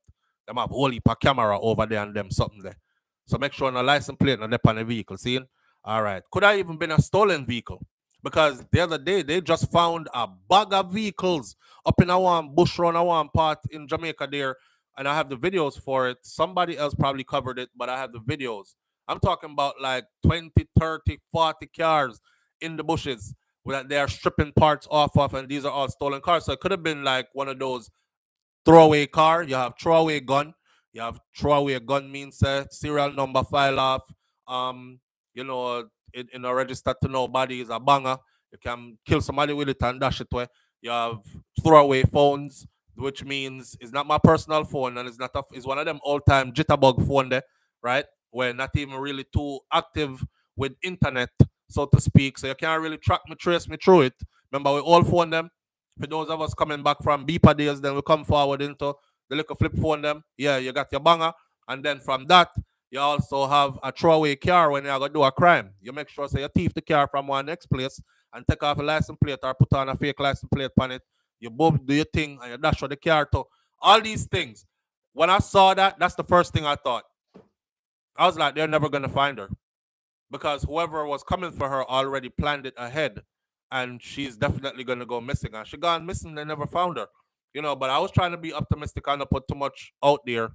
them have a whole heap of camera over there and them something there. So make sure no license plate not on the vehicle, see? All right. Could have even been a stolen vehicle? Because the other day they just found a bag of vehicles up in our bush run, our part in Jamaica there, and I have the videos for it. Somebody else probably covered it, but I have the videos. I'm talking about like 20, 30, 40 cars in the bushes that they are stripping parts off of, and these are all stolen cars. So it could have been like one of those throwaway car. You have throwaway gun. You have throwaway gun means serial number file off. You know, in a register to nobody is a banger. You can kill somebody with it and dash it away. You have throwaway phones, which means it's not my personal phone and it's not it's one of them old time jitterbug phone there, right? Where not even really too active with internet, so to speak. So you can't really track me, trace me through it. Remember, we all phone them. For those of us coming back from beeper days, then we come forward into the little flip phone them. Yeah, you got your banger. And then from that, you also have a throwaway car when you're going to do a crime. You make sure so you thief the car from one next place and take off a license plate or put on a fake license plate on it. You boom, do your thing, and you dash for the car too. All these things. When I saw that, that's the first thing I thought. I was like, they're never going to find her. Because whoever was coming for her already planned it ahead. And she's definitely going to go missing. And she gone missing, they never found her. You know, but I was trying to be optimistic and not put too much out there.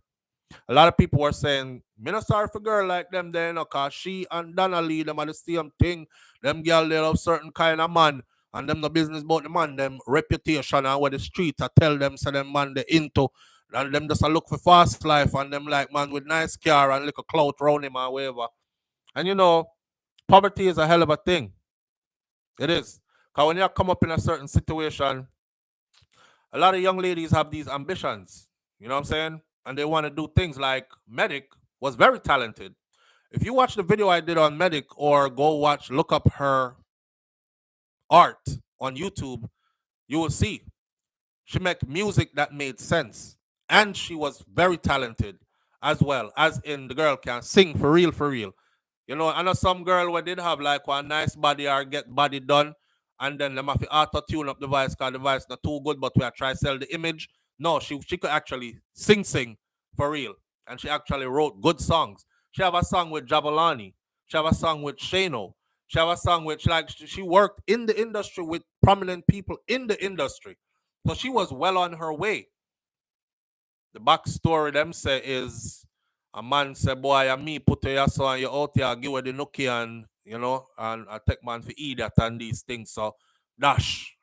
A lot of people were saying, me not sorry for girl like them there, you know, because she and Donnelly, them are the same thing. Them girl, they love certain kind of man. And them the business about the man, them reputation and what the street I tell them, so them man they into. And them just a look for fast life and them like man with nice car and little clout round him or whatever. And you know, poverty is a hell of a thing. It is. Because when you come up in a certain situation, a lot of young ladies have these ambitions. You know what I'm saying? And they want to do things like Medikk was very talented. If you watch the video I did on Medikk or look up her art on YouTube, you will see she made music that made sense. And she was very talented as well, as in the girl can sing for real, for real. You know, I know some girl who did have like a nice body or get body done, and then them have to auto-tune up the voice because the voice not too good, but we are trying to sell the image. No, she could actually sing for real. And she actually wrote good songs. She have a song with Jabalani. She have a song with Shano. She have a song with she worked in the industry with prominent people in the industry. So she was well on her way. The backstory them say is a man say, boy, and me put your son you out here, give her the nookie and you know, and I take man for idiot and these things. So dash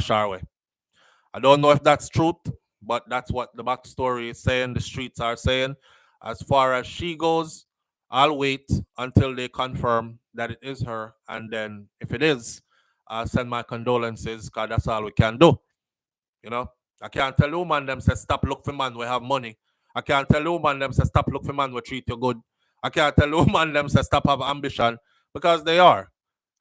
our way. I don't know if that's truth, but that's what the backstory is saying, the streets are saying. As far as she goes, I'll wait until they confirm that it is her. And then if it is, I'll send my condolences because that's all we can do. You know, I can't tell the woman them say stop look for man we have money. I can't tell the woman them say stop look for man we treat you good. I can't tell the woman them say stop have ambition because they are.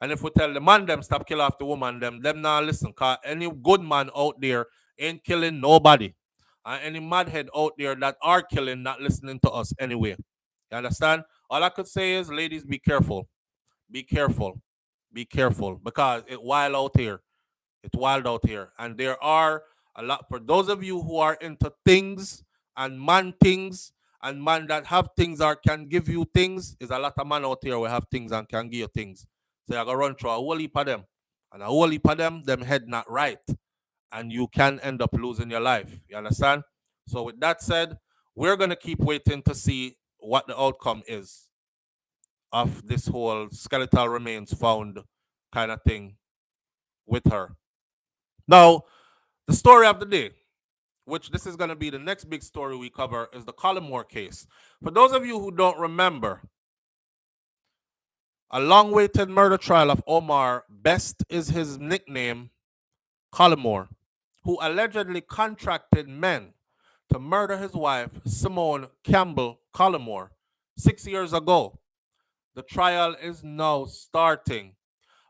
And if we tell the man them stop kill off the woman them now listen. Cause any good man out there ain't killing nobody. And any madhead out there that are killing not listening to us anyway. You understand? All I could say is ladies be careful. Be careful. Be careful. Because it's wild out here. It's wild out here. And there are a lot, for those of you who are into things and man that have things or can give you things, is a lot of man out here who have things and can give you things. So you're going to run through a whole heap of them. And a whole heap of them head not right. And you can end up losing your life. You understand? So with that said, we're going to keep waiting to see what the outcome is of this whole skeletal remains found kind of thing with her. Now, the story of the day, which this is going to be the next big story we cover, is the Collymore case. For those of you who don't remember, a long-awaited murder trial of Omar, best is his nickname, Collymore, who allegedly contracted men to murder his wife, Simone Campbell Collymore, 6 years ago. The trial is now starting.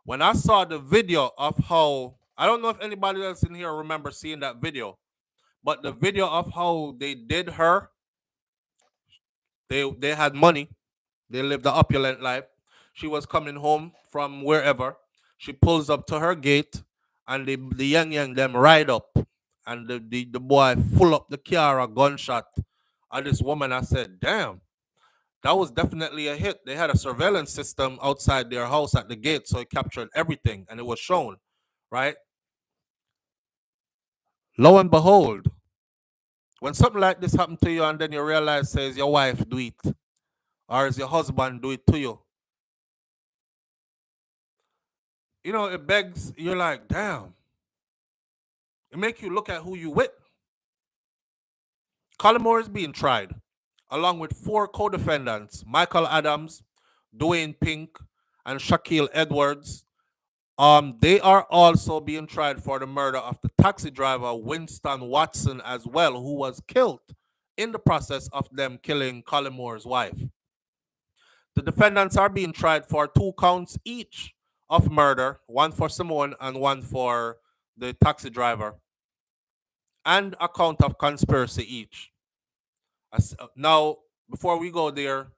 When I saw the video of how, I don't know if anybody else in here remember seeing that video, but the video of how they did her, they had money. They lived the opulent life. She was coming home from wherever. She pulls up to her gate, and the young them ride up, and the boy full up the car a gunshot. And this woman, I said, damn, that was definitely a hit. They had a surveillance system outside their house at the gate, so it captured everything, and it was shown, right? Lo and behold, when something like this happened to you and then you realize, says your wife do it, or is your husband do it to you, you know, it begs, you're like, damn. It makes you look at who you with. Collymore is being tried, along with 4 co-defendants, Michael Adams, Dwayne Pink, and Shaquille Edwards. They are also being tried for the murder of the taxi driver Winston Watson as well, who was killed in the process of them killing Collymore's wife. The defendants are being tried for 2 counts each of murder, 1 for Simone and 1 for the taxi driver, and a count of conspiracy each. Now, before we go there,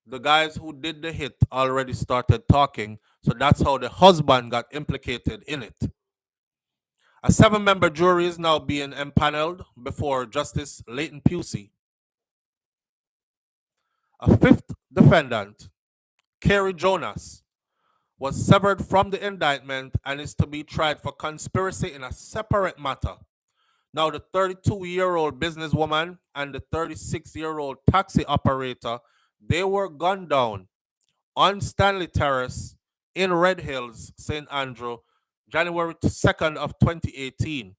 the guys who did the hit already started talking, so that's how the husband got implicated in it. A 7-member jury is now being empaneled before Justice Leighton Pusey. A 5th defendant, Kerry Jonas, was severed from the indictment and is to be tried for conspiracy in a separate matter. Now, the 32-year-old businesswoman and the 36-year-old taxi operator, they were gunned down on Stanley Terrace in Red Hills, St. Andrew, January 2nd of 2018.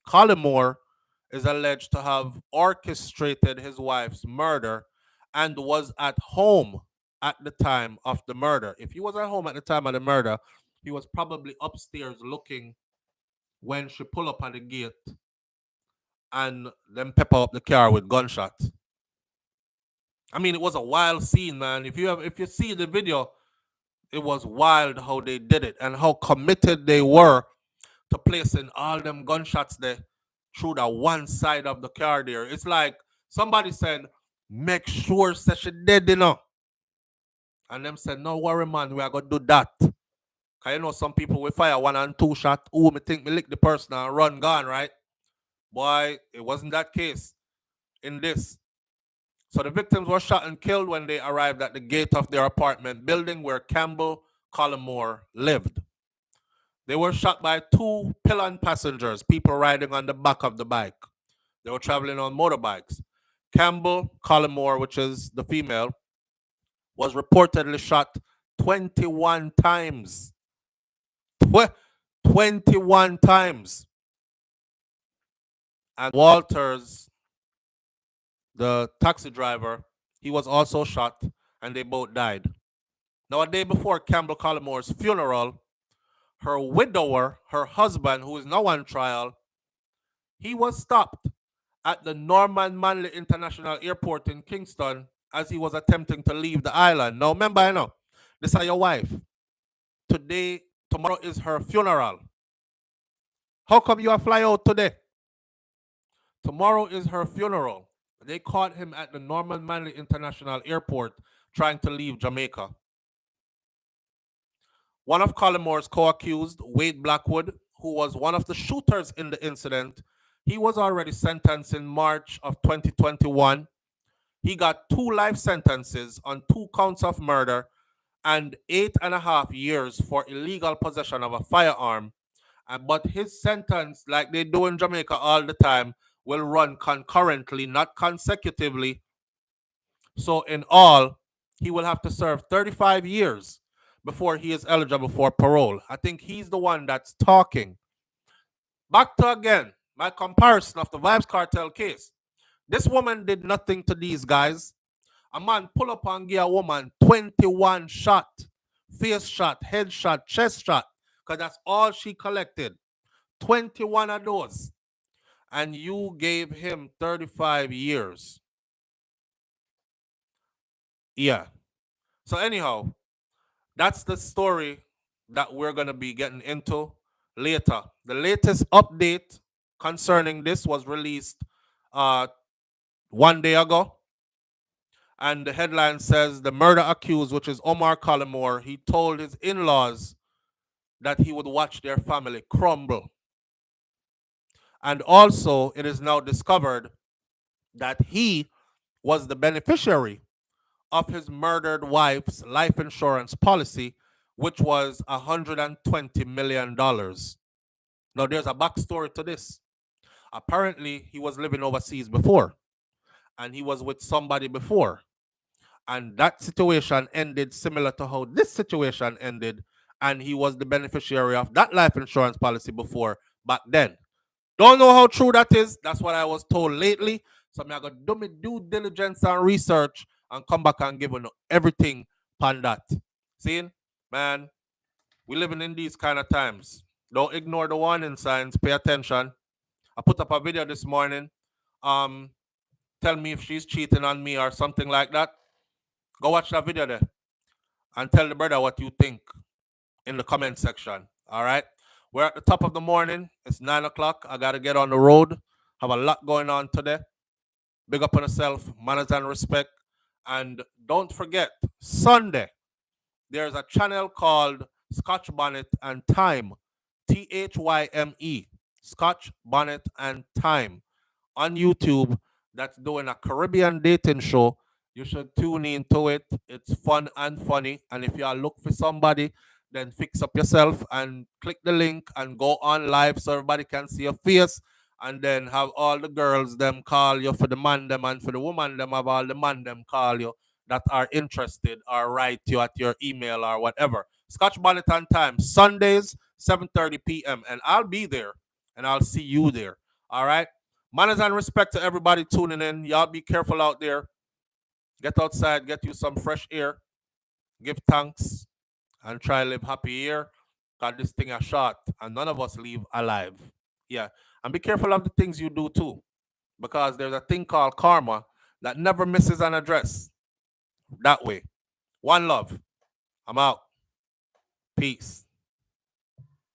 Collymore is alleged to have orchestrated his wife's murder and was at home at the time of the murder. If he was at home at the time of the murder, he was probably upstairs looking when she pulled up at the gate and then pepper up the car with gunshots. I mean, it was a wild scene, man. If you see the video, it was wild how they did it and how committed they were to placing all them gunshots there through the one side of the car there. It's like somebody said, make sure that she dead, you know. And them said, no worry, man, we are going to do that. Because you know some people will fire 1 and 2 shot. Ooh, me think me lick the person and run gone, right? Boy, it wasn't that case in this. So the victims were shot and killed when they arrived at the gate of their apartment building where Campbell Collymore lived. They were shot by 2 pillion passengers, people riding on the back of the bike. They were traveling on motorbikes. Campbell Collymore, which is the female, was reportedly shot 21 times. 21 times. And Walters, the taxi driver, he was also shot, and they both died. Now, a day before Campbell Collymore's funeral, her widower, her husband, who is now on trial, he was stopped at the Norman Manley International Airport in Kingston as he was attempting to leave the island. Now, remember, I know, this is your wife. Tomorrow is her funeral. How come you are fly out today? Tomorrow is her funeral. They caught him at the Norman Manley International Airport trying to leave Jamaica. One of Collymore's co-accused, Wade Blackwood, who was one of the shooters in the incident, he was already sentenced in March of 2021. He got 2 life sentences on 2 counts of murder and 8.5 years for illegal possession of a firearm. But his sentence, like they do in Jamaica all the time, will run concurrently, not consecutively. So in all, he will have to serve 35 years before he is eligible for parole. I think he's the one that's talking. Back to again, my comparison of the Vybz Kartel case. This woman did nothing to these guys. A man pull up and give a woman 21 shot, face shot, head shot, chest shot, because that's all she collected. 21 of those. And you gave him 35 years. Yeah. So anyhow, that's the story that we're going to be getting into later. The latest update concerning this was released 1 day ago. And the headline says the murder accused, which is Omar Collymore, he told his in-laws that he would watch their family crumble. And also, it is now discovered that he was the beneficiary of his murdered wife's life insurance policy, which was $120 million. Now, there's a backstory to this. Apparently, he was living overseas before, and he was with somebody before. And that situation ended similar to how this situation ended, and he was the beneficiary of that life insurance policy before, back then. Don't know how true that is. That's what I was told lately. So I'm going to do my due diligence and research and come back and give you everything on that. See, man, we living in these kind of times. Don't ignore the warning signs. Pay attention. I put up a video this morning. Tell me if she's cheating on me or something like that. Go watch that video there and tell the brother what you think in the comment section. All right. We're at the top of the morning. It's 9 o'clock. I got to get on the road. Have a lot going on today. Big up on yourself. Manners and respect. And don't forget, Sunday, there's a channel called Scotch Bonnet and Time. THYME. Scotch Bonnet and Time on YouTube that's doing a Caribbean dating show. You should tune into it. It's fun and funny. And if you are looking for somebody, then fix up yourself and click the link and go on live so everybody can see your face. And then have all the girls them call you for the man them, and for the woman them have all the man them call you that are interested or write you at your email or whatever. Scotch Bonnet and Time, Sundays, 7:30 p.m. And I'll be there and I'll see you there. All right. Manners and respect to everybody tuning in. Y'all be careful out there. Get outside, get you some fresh air. Give thanks and try live happy here. Cause this thing is short and none of us leave alive. Yeah. And be careful of the things you do too. Because there's a thing called karma that never misses an address. That way. One love. I'm out. Peace.